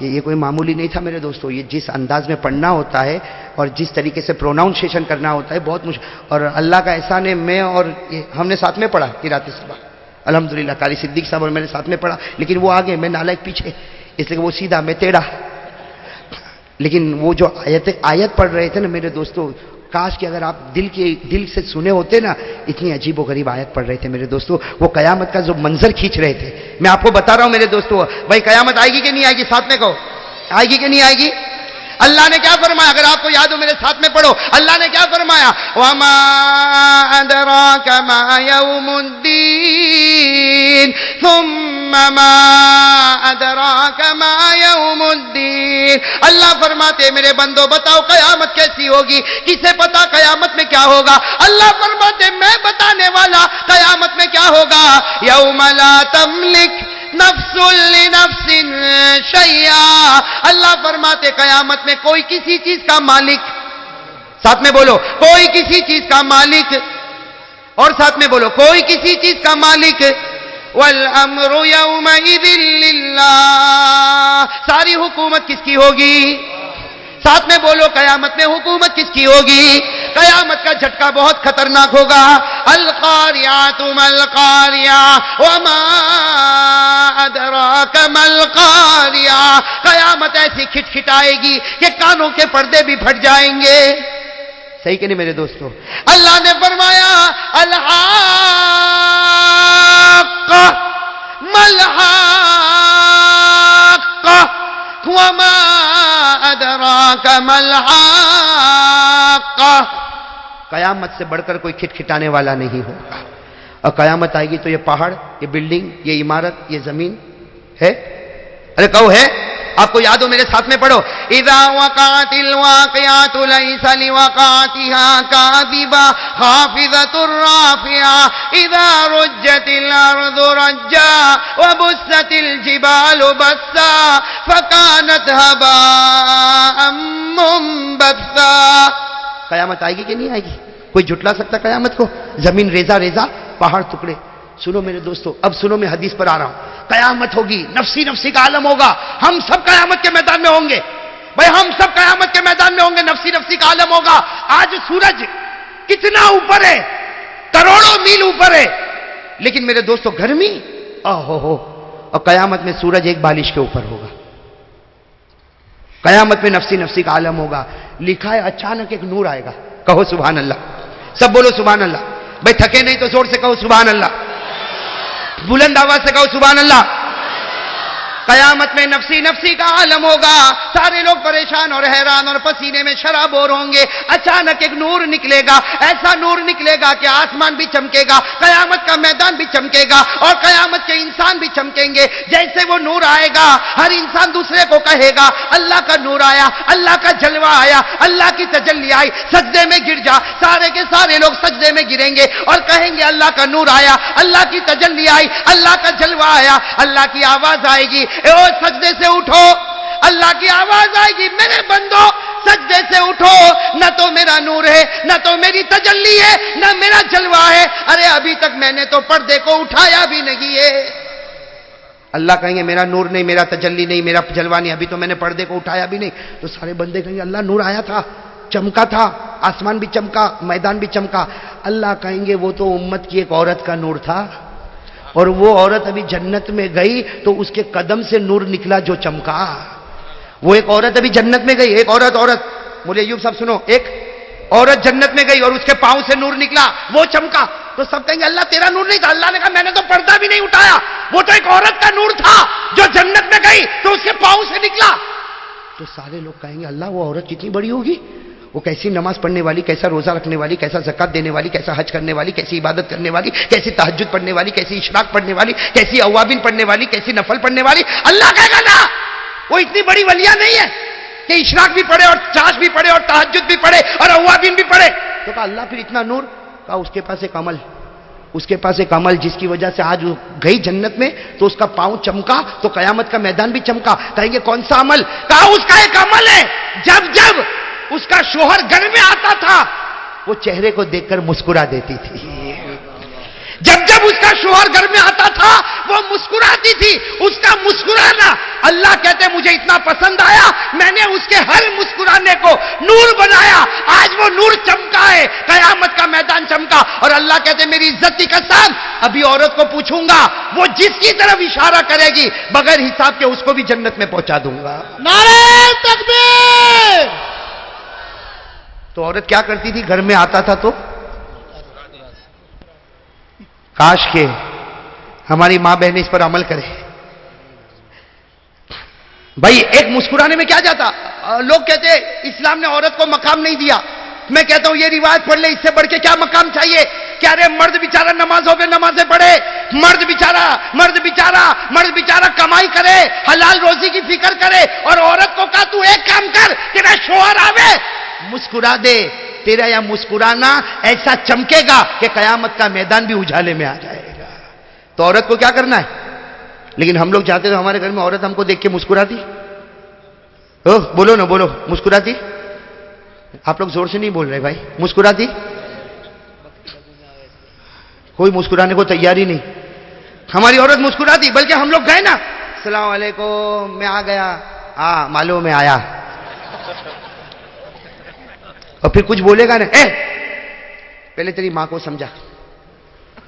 یہ کوئی معمولی نہیں تھا میرے دوستو، یہ جس انداز میں پڑھنا ہوتا ہے اور جس طریقے سے پروناؤنسیشن کرنا ہوتا ہے بہت مشکل، اور اللہ کا احسان ہے میں اور ہم نے ساتھ میں پڑھا قرات صبا الحمدللہ، قاری صدیق صاحب اور میں نے ساتھ میں پڑھا، لیکن وہ آگے میں نالائق پیچھے، اس لیے وہ سیدھا میں ٹیڑھا۔ لیکن وہ جو آیت پڑھ رہے تھے نا میرے دوستو، کاش کہ اگر آپ دل سے سنے ہوتے نا، اتنی عجیب و غریب آیت پڑھ رہے تھے میرے دوستو، وہ قیامت کا جو منظر کھینچ رہے تھے۔ میں آپ کو بتا رہا ہوں میرے دوستو، بھائی قیامت آئے گی کہ نہیں آئے گی؟ ساتھ میں کہو آئے گی کہ نہیں آئے گی؟ اللہ نے کیا فرمایا؟ اگر آپ کو یاد ہو میرے ساتھ میں پڑھو، اللہ نے کیا فرمایا؟ وَمَا أَدْرَاكَ مَا يَوْمُ الدِّينِ ثُمَّ مَا أَدْرَاكَ مَا يَوْمُ الدِّينِ۔ اللہ فرماتے میرے بندو بتاؤ قیامت کیسی ہوگی؟ کسے پتا قیامت میں کیا ہوگا؟ اللہ فرماتے میں بتانے والا قیامت میں کیا ہوگا؟ یوم لا تملک نفس لنفس شیئا۔ اللہ فرماتے قیامت میں کوئی کسی چیز کا مالک، ساتھ میں بولو کوئی کسی چیز کا مالک، اور ساتھ میں بولو کوئی کسی چیز کا مالک، والامر یومئذ للہ۔ ساری حکومت کس کی ہوگی؟ ساتھ میں بولو قیامت میں حکومت کس کی ہوگی؟ قیامت کا جھٹکا بہت خطرناک ہوگا۔ القاریات ما القاریہ وما ادراک ما القاریہ۔ قیامت ایسی کھٹکھٹائے گی کہ کانوں کے پردے بھی پھٹ جائیں گے۔ صحیح کہ نہیں میرے دوستو؟ اللہ نے فرمایا الحاقہ ما الحاقہ وما ادراک ما الحاقہ۔ قیامت سے بڑھ کر کوئی کھٹکھٹانے والا نہیں ہوگا. اور قیامت آئے گی تو یہ پہاڑ، یہ بلڈنگ، یہ عمارت، یہ زمین ہے. ارے کہو ہے؟ آپ کو یاد ہو میرے ساتھ میں پڑھو. اذا وقعت الواقعات ليس لوقعتها كاذبة خافضة رافعة اذا رجت الارض رجا وبست الجبال بسا فكانت هباء منبثا. قیامت آئے گی کہ نہیں آئے گی؟ کوئی جھٹلا سکتا قیامت کو؟ زمین ریزہ ریزہ، پہاڑ ٹکڑے. سنو میرے دوستو، اب سنو میں حدیث پر آ رہا ہوں. قیامت ہوگی، نفسی نفسی کا عالم ہوگا. ہم سب قیامت کے میدان میں ہوں گے بھائی، ہم سب قیامت کے میدان میں ہوں گے. نفسی نفسی کا عالم ہوگا. آج سورج کتنا اوپر ہے، کروڑوں میل اوپر ہے، لیکن میرے دوستو گرمی ہو. اور قیامت میں سورج ایک بالش کے اوپر ہوگا. قیامت میں نفسی نفسی کا عالم ہوگا. لکھا ہے اچانک ایک نور آئے گا. کہو سبحان اللہ. سب بولو سبحان اللہ. بھائی تھکے نہیں تو زور سے کہو سبحان اللہ. بلند آواز سے کہو سبحان اللہ. قیامت میں نفسی نفسی کا عالم ہوگا. سارے لوگ پریشان اور حیران اور پسینے میں شرابور ہوں گے. اچانک ایک نور نکلے گا، ایسا نور نکلے گا کہ آسمان بھی چمکے گا، قیامت کا میدان بھی چمکے گا، اور قیامت کے انسان بھی چمکیں گے. جیسے وہ نور آئے گا، ہر انسان دوسرے کو کہے گا اللہ کا نور آیا، اللہ کا جلوہ آیا، اللہ کی تجلی آئی، سجدے میں گر جا. سارے کے سارے لوگ سجدے میں گریں گے اور کہیں گے اللہ کا نور آیا، اللہ کی تجلی آئی، اللہ کا جلوہ آیا. اللہ کی آواز آئے گی، اے او سجدے سے اٹھو. اللہ کی آواز آئے گی، میرے بندو سجدے سے اٹھو. نہ تو میرا نور ہے، نہ تو میری تجلی ہے، نہ میرا جلوہ ہے. ارے ابھی تک میں نے تو پردے کو اٹھایا بھی نہیں ہے. اللہ کہیں گے میرا نور نہیں، میرا تجلی نہیں، میرا جلوہ نہیں، ابھی تو میں نے پردے کو اٹھایا بھی نہیں. تو سارے بندے کہیں گے اللہ نور آیا تھا، چمکا تھا، آسمان بھی چمکا، میدان بھی چمکا. اللہ کہیں گے وہ تو امت کی ایک عورت کا نور تھا، اور وہ عورت ابھی جنت میں گئی تو اس کے قدم سے نور نکلا جو چمکا. وہ ایک عورت ابھی جنت میں گئی، ایک عورت مولوی ایوب صاحب سنو، ایک عورت جنت میں گئی اور اس کے پاؤں سے نور نکلا، وہ چمکا. تو سب کہیں گے اللہ تیرا نور نہیں تھا. اللہ نے کہا میں نے تو پردہ بھی نہیں اٹھایا، وہ تو ایک عورت کا نور تھا جو جنت میں گئی تو اس کے پاؤں سے نکلا. تو سارے لوگ کہیں گے اللہ وہ عورت کتنی بڑی ہوگی، وہ کیسی نماز پڑھنے والی، کیسا روزہ رکھنے والی، کیسا زکات دینے والی، کیسا حج کرنے والی، کیسی عبادت کرنے والی، کیسی تہجد پڑھنے والی، کیسی اشراق پڑھنے والی، کیسی اوابین پڑھنے والی، کیسی نفل پڑھنے والی. اللہ کہے گا نا وہ اتنی بڑی ولیہ نہیں ہے کہ اشراق بھی پڑھے اور چاش بھی پڑھے اور تہجد بھی پڑھے اور اوابین بھی پڑھے. تو کہا اللہ پھر اتنا نور؟ کہا اس کے پاس ایک عمل، اس کے پاس ایک عمل جس کی وجہ سے آج وہ گئی جنت میں تو اس کا پاؤں چمکا تو قیامت کا میدان بھی چمکا. کہیں گے کون سا عمل؟ کہا اس کا ایک عمل ہے جب جب اس کا شوہر گھر میں آتا تھا وہ چہرے کو دیکھ کر مسکرا دیتی تھی. جب جب اس کا شوہر گھر میں آتا تھا وہ مسکراتی تھی. اس کا مسکرانا اللہ کہتے مجھے اتنا پسند آیا، میں نے اس کے ہر مسکرانے کو نور بنایا. آج وہ نور چمکا ہے، قیامت کا میدان چمکا. اور اللہ کہتے میری عزت کی قسم ابھی عورت کو پوچھوں گا، وہ جس کی طرف اشارہ کرے گی بغیر حساب کے اس کو بھی جنت میں پہنچا دوں گا. نعرہ تکبیر. تو عورت کیا کرتی تھی؟ گھر میں آتا تھا تو کاش کے ہماری ماں بہنیں اس پر عمل کرے. بھائی ایک مسکرانے میں کیا جاتا؟ لوگ کہتے اسلام نے عورت کو مقام نہیں دیا. میں کہتا ہوں یہ روایت پڑھ لے، اس سے بڑھ کے کیا مقام چاہیے؟ کیا رے مرد بیچارہ نمازوں پہ نمازیں پڑھے، مرد بیچارہ کمائی کرے، حلال روزی کی فکر کرے، اور عورت کو کہا تو ایک کام کر، تیرا شوہر آوے مسکرا دے. تیرا یا مسکرانا ایسا چمکے گا کہ قیامت کا میدان بھی اجالے میں آ جائے گا. تو عورت کو کیا کرنا ہے؟ لیکن ہم لوگ چاہتے تھے ہمارے گھر میں عورت ہم کو دیکھ کے مسکراتی. بولو نا، بولو مسکراتی. آپ لوگ زور سے نہیں بول رہے بھائی. مسکراتی؟ کوئی مسکرانے کو تیار ہی نہیں. ہماری عورت مسکراتی، بلکہ ہم لوگ گئے نا السلام علیکم میں آ گیا، ہاں معلوم میں آیا، اور پھر کچھ بولے گا نا، پہلے تیری ماں کو سمجھا،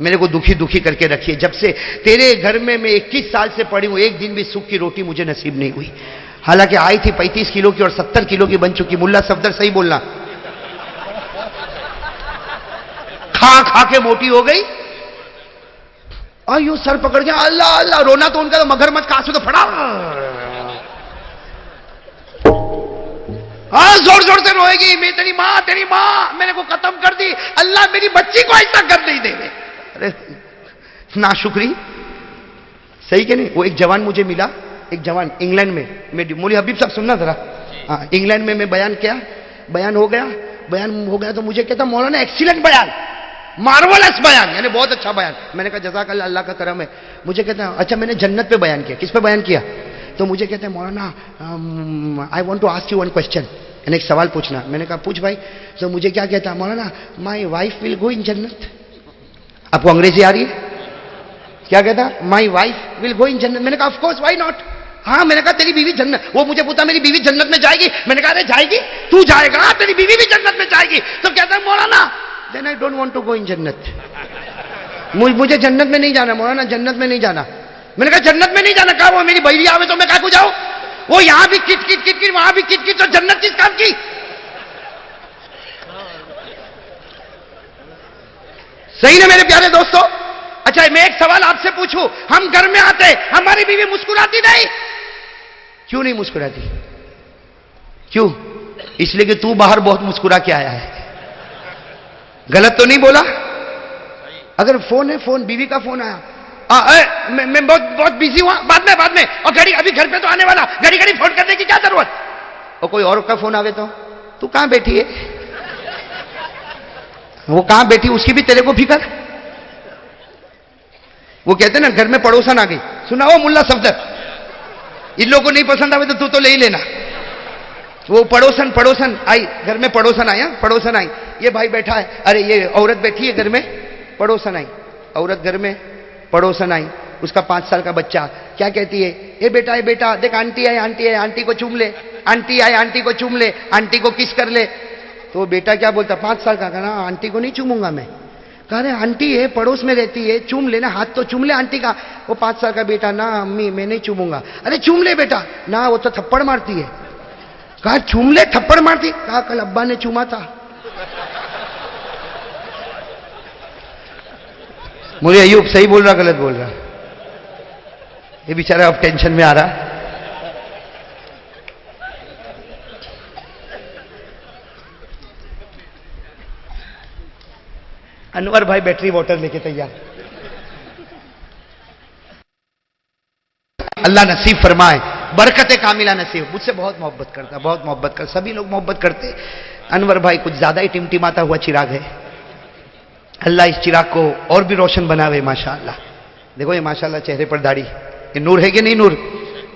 میرے کو دکھی کر کے رکھیے. جب سے تیرے گھر میں 21 سال سے پڑی ہوں ایک دن بھی سکھ کی روٹی مجھے نصیب نہیں ہوئی. حالانکہ آئی تھی 35 کلو کی اور 70 کلو کی بن چکی. ملا صفدر صحیح بولنا، کھا کے موٹی ہو گئی. اور یوں سر پکڑ کے اللہ اللہ رونا تو ان کا تو مگرمچھ کا آنسو تو پھڑا. ہاں زور زور سے روئے گی، میں تیری ماں میرے کو ختم کر دی، اللہ میری بچی کو ایسا کر نہیں دے. ارے ناشکری، صحیح کہ نہیں؟ وہ ایک جوان مجھے ملا، ایک جوان انگلینڈ میں، مولوی حبیب صاحب سننا ذرا. انگلینڈ میں بیان کیا، بیان ہو گیا تو مجھے کہتا مولانا ایکسیلنٹ بیان، مارولس بیان، یعنی بہت اچھا بیان. میں نے کہا جزاک اللہ، اللہ کا کرم ہے. مجھے کہتا ہے اچھا میں نے جنت پہ بیان کیا. کس پہ بیان کیا؟ تو مجھے کہتے ہیں Maulana I want to ask you one question, یعنی ایک سوال پوچھنا. میں نے کہا پوچھ بھائی. تو مجھے کیا کہتا ہے مولانا my wife will go in جنت. آپ کو انگریزی آ رہی ہے؟ کیا کہتا؟ My wife will go in جنت. میں نے کہا آف کورس وائی ناٹ. ہاں میں نے کہا تیری بیوی جنت، وہ مجھے پوچھتا میری بیوی جنت میں جائے گی. میں نے کہا ارے جائے گی، تو جائے گا، تیری بیوی بھی جنت میں جائے گی. تو کہتا ہے مولانا دین I don't want to go in جنت. مجھے جنت میں نہیں جانا مولانا، جنت میں نہیں جانا. میں نے کہا جنت میں نہیں جانا. کہا وہ میری بھائی آوے تو میں کہا کو جاؤ، وہ یہاں بھی کٹ کٹ کٹ کٹ وہاں بھی کٹ کٹ، تو جنت کس کام کی؟ صحیح نا میرے پیارے دوستو؟ اچھا میں ایک سوال آپ سے پوچھوں، ہم گھر میں آتے ہماری بیوی مسکراتی نہیں؟ کیوں نہیں مسکراتی؟ کیوں؟ اس لیے کہ تو باہر بہت مسکرا کے آیا ہے. غلط تو نہیں بولا؟ اگر فون ہے، فون بیوی کا فون آیا، میں بہت بیزی ہوا، بعد میں، اور گھڑی ابھی گھر پہ تو آنے والا، گھڑی فون کرنے کی کیا ضرورت؟ اور کوئی اور کا فون آوے تو کہاں بیٹھی ہے؟ وہ کہاں بیٹھی اس کی بھی تیرے کو فکر. وہ کہتے ہیں نا گھر میں پڑوسن آ گئی، سنا ہو ملا صفدر، ان لوگوں کو نہیں پسند آئے تو لے ہی لینا. وہ پڑوسن آئی، گھر میں پڑوسن آئی، یہ بھائی بیٹھا ہے، ارے یہ عورت بیٹھی ہے گھر میں، پڑوسن آئی، عورت گھر میں پڑوسن آئی، اس کا 5 سال کا بچہ. کیا کہتی ہے؟ اے بیٹا دیکھ آنٹی آئی، آنٹی کو چوم لے، آنٹی آئی، آنٹی کو چوم لے، آنٹی کو کس کر لے. تو بیٹا کیا بولتا؟ 5 سال کا، کہنا آنٹی کو نہیں چوموں گا میں. کہا رہے آنٹی ہے پڑوس میں رہتی ہے، چوم لینا، ہاتھ تو چوم لے آنٹی کا. وہ 5 سال کا بیٹا، نہ امی میں نہیں چوموں گا. ارے چوم لے بیٹا. نہ وہ تو تھپڑ مارتی ہے. کہا چوم لے، تھپڑ مارتی. کہا کل ابا نے چوما تھا. مجھے ایوب صحیح بول رہا غلط بول رہا؟ یہ بیچارہ اب ٹینشن میں آ رہا. انور بھائی بیٹری واٹر لے کے تیار. اللہ نصیب فرمائے، برکت کاملہ نصیب. مجھ سے بہت محبت کرتا، بہت محبت کرتا، سبھی لوگ محبت کرتے. انور بھائی کچھ زیادہ ہی ٹمٹماتا ہوا چراغ ہے. اللہ اس چراغ کو اور بھی روشن بناوے ماشاءاللہ. دیکھو یہ ماشاءاللہ چہرے پر داڑھی، یہ نور ہے کہ نہیں نور؟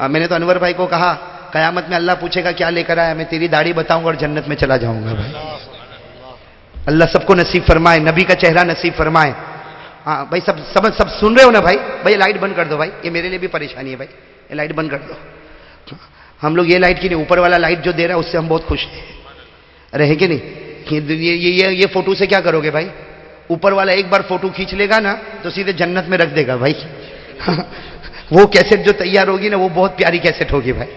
میں نے تو انور بھائی کو کہا قیامت میں اللہ پوچھے گا کیا لے کر آیا، میں تیری داڑھی بتاؤں گا اور جنت میں چلا جاؤں گا. بھائی اللہ سب کو نصیب فرمائے، نبی کا چہرہ نصیب فرمائے. ہاں بھائی سب سن رہے ہو نا بھائی؟ بھائی لائٹ بند کر دو بھائی، یہ میرے لیے بھی پریشانی ہے بھائی، یہ لائٹ بند کر دو. ہم لوگ یہ لائٹ کی نہیں، اوپر والا لائٹ جو دے رہا ہے اس سے ہم بہت خوش ہیں. رہے کہ نہیں؟ یہ فوٹو سے کیا کرو گے بھائی؟ اوپر والا ایک بار فوٹو کھینچ لے گا نا تو سیدھے جنت میں رکھ دے گا بھائی. وہ کیسٹ جو تیار ہوگی نا وہ بہت پیاری کیسٹ ہوگی بھائی.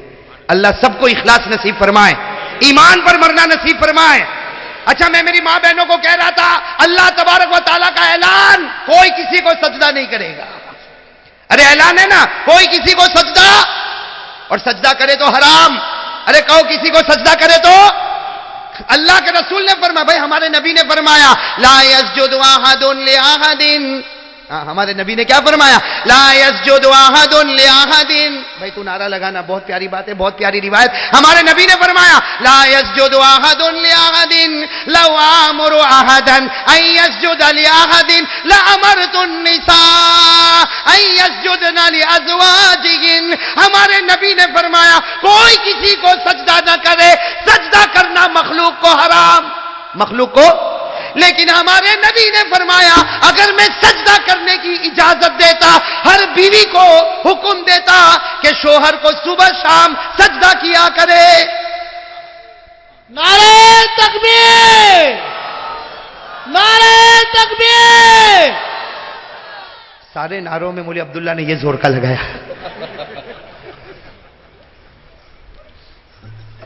اللہ سب کو اخلاص نصیب فرمائے، ایمان پر مرنا نصیب فرمائے. اچھا میں میری ماں بہنوں کو کہہ رہا تھا، اللہ تبارک و تعالیٰ کا اعلان، کوئی کسی کو سجدہ نہیں کرے گا. ارے اعلان ہے نا، کوئی کسی کو سجدہ، اور سجدہ کرے تو حرام. ارے کہو کسی کو سجدہ کرے تو. اللہ کے رسول نے فرمایا، بھائی ہمارے نبی نے فرمایا لا یسجد احد لاحد. ہمارے نبی نے کیا فرمایا؟ لا یسجد احد لاحد. بھائی تو نعرہ لگانا، بہت پیاری بات ہے، بہت پیاری روایت. ہمارے نبی نے فرمایا لا یسجد احد لاحد لو امر احدا ان یسجد لاحد لامرت النساء ان یسجدن لازواجهن. ہمارے نبی نے فرمایا کوئی کسی کو سجدہ نہ کرے، سجدہ کرنا مخلوق کو حرام، مخلوق کو. لیکن ہمارے نبی نے فرمایا اگر میں سجدہ کرنے کی اجازت دیتا، ہر بیوی کو حکم دیتا کہ شوہر کو صبح شام سجدہ کیا کرے. نعرہ تکبیر، نعرہ تکبیر. سارے نعروں میں مولوی عبداللہ نے یہ زور کا لگایا.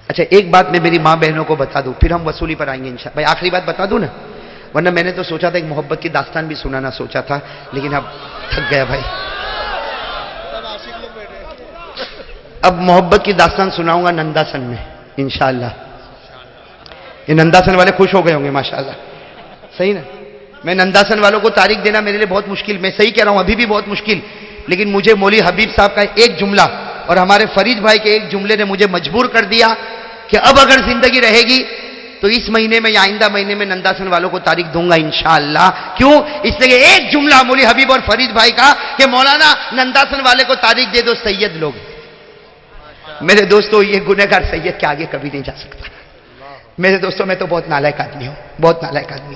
اچھا ایک بات میں میری ماں بہنوں کو بتا دوں، پھر ہم وصولی پر آئیں گے انشاءاللہ. بھائی آخری بات بتا دوں نا، ورنہ میں نے تو سوچا تھا ایک محبت کی داستان بھی سنانا سوچا تھا، لیکن اب تھک گیا بھائی. اب محبت کی داستان سناؤں گا نندا سن میں انشاءاللہ. یہ ننداسن والے خوش ہو گئے ہوں گے ماشاءاللہ. صحیح نا. میں ننداسن والوں کو تاریخ دینا میرے لیے بہت مشکل, میں صحیح کہہ رہا ہوں, ابھی بھی بہت مشکل, لیکن مجھے مولوی حبیب صاحب کا ایک جملہ اور ہمارے فرید بھائی کے ایک جملے نے مجھے مجبور کر دیا کہ اب اگر زندگی رہے گی تو اس مہینے میں یا آئندہ مہینے میں ننداسن والوں کو تاریخ دوں گا انشاءاللہ. کیوں؟ اس لیے ایک جملہ مولوی حبیب اور فرید بھائی کا کہ مولانا ننداسن والے کو تاریخ دے دو سید لوگ. میرے دوستو یہ گنہگار سید کے آگے کبھی نہیں جا سکتا. میرے دوستو میں تو بہت نالائق آدمی ہوں, بہت نالائق آدمی.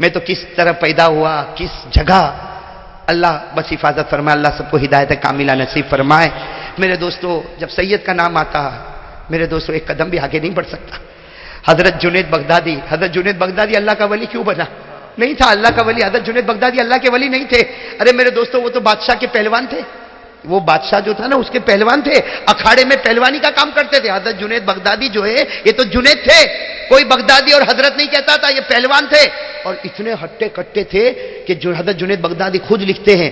میں تو کس طرح پیدا ہوا, کس جگہ, اللہ بس حفاظت فرمائے, اللہ سب کو ہدایت کاملہ نصیب فرمائے. میرے دوستو جب سید کا نام آتا, میرے دوستو ایک قدم بھی آگے نہیں بڑھ سکتا. حضرت جنید بغدادی, حضرت جنید بغدادی اللہ کا ولی کیوں بنا؟ نہیں تھا اللہ کا ولی. حضرت جنید بغدادی اللہ کے ولی نہیں تھے. ارے میرے دوستو وہ تو بادشاہ کے پہلوان تھے. وہ بادشاہ جو تھا نا اس کے پہلوان تھے, اکھاڑے میں پہلوانی کا کام کرتے تھے. حضرت جنید بغدادی جو ہے یہ تو جنید تھے, کوئی بغدادی اور حضرت نہیں کہتا تھا, یہ پہلوان تھے. اور اتنے ہٹے کٹے تھے کہ جو حضرت جنید بغدادی خود لکھتے ہیں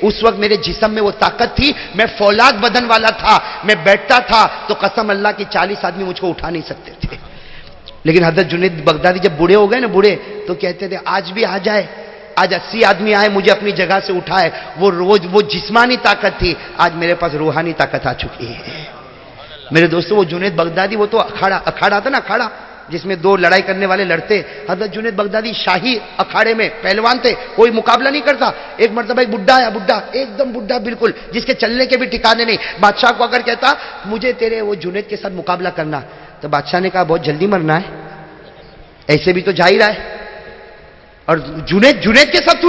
اس وقت میرے جسم میں وہ طاقت تھی, میں فولاد بدن والا تھا, میں بیٹھتا تھا تو قسم اللہ کی 40 آدمی مجھ کو اٹھا نہیں سکتے تھے. لیکن حضرت جنید بغدادی جب بوڑھے ہو گئے نا, بوڑھے, تو کہتے تھے آج بھی آ جائے, آج 80 آدمی آئے مجھے اپنی جگہ سے اٹھائے. وہ جسمانی طاقت تھی, آج میرے پاس روحانی طاقت آ چکی ہے. میرے دوستو وہ جنید بغدادی وہ تو اکھاڑا تھا نا, اکھاڑا جس میں دو لڑائی کرنے والے لڑتے. حضرت جنید بغدادی شاہی اکھاڑے میں پہلوان تھے, کوئی مقابلہ نہیں کرتا. ایک مرتبہ ایک بڈھا آیا, بڈھا ایک دم بڈھا بالکل, جس کے چلنے کے بھی ٹھکانے نہیں. بادشاہ کو اگر کہتا مجھے تیرے وہ جنید کے ساتھ مقابلہ کرنا, تو بادشاہ نے کہا بہت جلدی مرنا ہے, ایسے بھی تو جا ہی رہا ہے. اور جنید کے ساتھ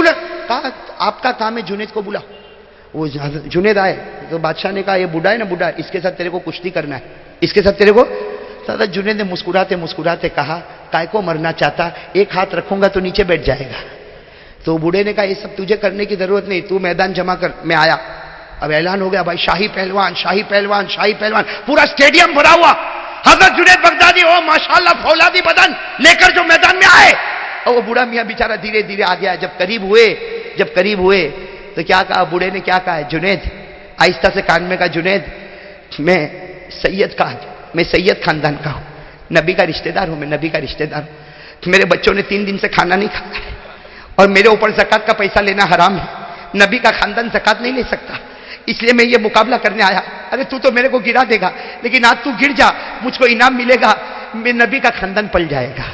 کہا آپ کا کام ہے جنید کو بلا. وہ جنید آئے تو بادشاہ نے کہا یہ بوڑھا ہے نا, بوڑھا, اس کے ساتھ تیرے کو کشتی کرنا ہے, اس کے ساتھ تیرے کو. حضرت جنید نے مسکراتے مسکراتے کہا کائے کو مرنا چاہتا, ایک ہاتھ رکھوں گا تو نیچے بیٹھ جائے گا. تو بوڑھے نے کہا یہ سب تجھے کرنے کی ضرورت نہیں, تو میدان جمع کر. میں آیا, اب اعلان ہو گیا بھائی شاہی پہلوان, شاہی پہلوان, شاہی پہلوان, پورا اسٹیڈیم بھرا ہوا. حضرت جنید بغدادی او ماشاءاللہ فولادی بدن لے کر جو میدان میں آئے, اور وہ بوڑھا میاں بیچارہ دھیرے دھیرے آ گیا. جب قریب ہوئے تو کیا کہا بوڑھے نے, کیا کہا جنید, آہستہ سے کان میں کہا جنید میں سید خاندان کا ہوں, نبی کا رشتہ دار ہوں, میں نبی کا رشتہ دار ہوں. میرے بچوں نے 3 دن سے کھانا نہیں کھایا ہے, اور میرے اوپر زکات کا پیسہ لینا حرام ہے. نبی کا خاندان زکات نہیں لے سکتا, اس لیے میں یہ مقابلہ کرنے آیا. ارے تو میرے کو گرا دے گا, لیکن آج تو گر جا, مجھ کو انعام ملے گا, میں نبی کا خاندان پل جائے گا.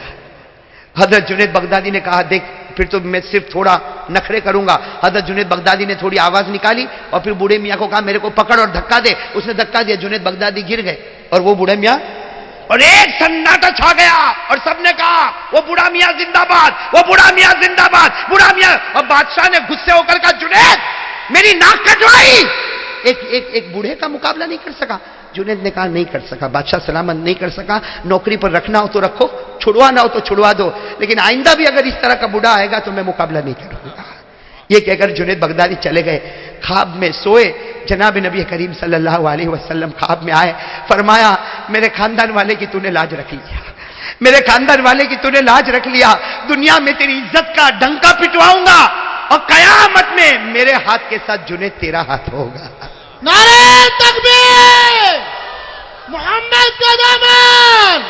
حضرت جنید بغدادی نے کہا دیکھ پھر تو میں صرف تھوڑا نخرے کروں گا. حضرت جنید بغدادی نے تھوڑی آواز نکالی اور پھر بوڑھے میاں کو کہا میرے کو پکڑ اور دھکا دے. اس نے دھکا دیا, جنید بغدادی گر گئے, اور وہ بوڑھے میاں, اور ایک سناٹا چھا گیا, اور سب نے کہا وہ بوڑھا میاں زندہ باد, وہ بوڑھا میاں زندہ باد, بوڑھا میاں. اور بادشاہ نے غصے ہو کر کہا جنید میری ناک کٹوائی. ایک بوڑھے کا مقابلہ نہیں کر سکا. جنید نے کہا نہیں کر سکا, بادشاہ سلامت نہیں کر سکا, نوکری پر رکھنا ہو تو رکھو, چھڑوانا ہو تو چھڑوا دو, لیکن آئندہ بھی اگر اس طرح کا بوڑھا آئے گا تو میں مقابلہ نہیں کروں گا. یہ کہہ کر جنید بغدادی چلے گئے. خواب میں سوئے, جناب نبی کریم صلی اللہ علیہ وسلم خواب میں آئے, فرمایا میرے خاندان والے کی تو نے لاج رکھ لیا, میرے خاندان والے کی تو نے لاج رکھ لیا, دنیا میں تیری عزت کا ڈنکا پٹواؤں گا, اور قیامت میں میرے ہاتھ کے ساتھ جنید تیرا ہاتھ ہوگا. نعرہ تکبیر, محمد کا دامن.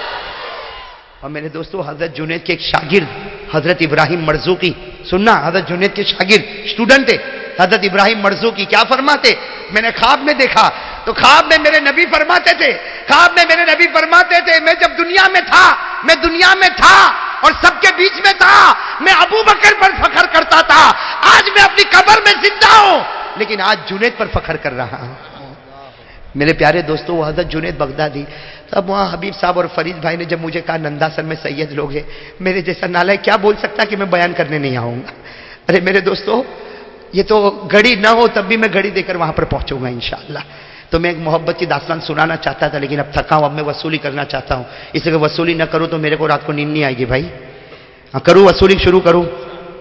اور میرے دوستو حضرت جنید کے ایک شاگرد حضرت ابراہیم مرزوقی, سننا, حضرت جنید کے شاگرد اسٹوڈنٹ تھے حضرت ابراہیم مرزوقی. کیا فرماتے, میں نے خواب میں دیکھا تو خواب میں میرے نبی فرماتے تھے, میں جب دنیا میں تھا اور سب کے بیچ میں تھا, میں ابو بکر پر فخر کرتا تھا. آج میں اپنی قبر میں زندہ ہوں, لیکن آج جنید پر فخر کر رہا ہوں. میرے پیارے دوستو وہ حضرت جنید بغدادی. تب وہاں حبیب صاحب اور فرید بھائی نے جب مجھے کہا ننداسن میں سید لوگ ہیں, میرے جیسا نالائق کیا بول سکتا کہ میں بیان کرنے نہیں آؤں گا. ارے میرے دوستو یہ تو گھڑی نہ ہو تب بھی میں گھڑی دے کر وہاں پر پہنچوں گا انشاءاللہ. تو میں ایک محبت کی داستان سنانا چاہتا تھا, لیکن اب تھکا ہوں, اب میں وصولی کرنا چاہتا ہوں. اس لیے وصولی نہ کروں تو میرے کو رات کو نیند نہیں آئے گی بھائی. کروں وصولی شروع کروں,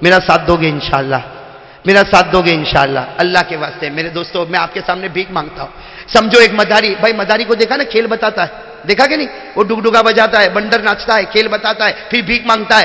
میرا ساتھ دو گے انشاءاللہ, میرا ساتھ دو گے انشاءاللہ اللہ کے واسطے. میرے دوستو میں آپ کے سامنے بھیک مانگتا ہوں. سمجھو ایک مداری, بھائی مداری کو دیکھا نا, کھیل بتاتا ہے, دیکھا کہ نہیں, وہ ڈگ ڈگا بجاتا ہے, بندر ناچتا ہے, کھیل بتاتا ہے, پھر بھیک مانگتا ہے.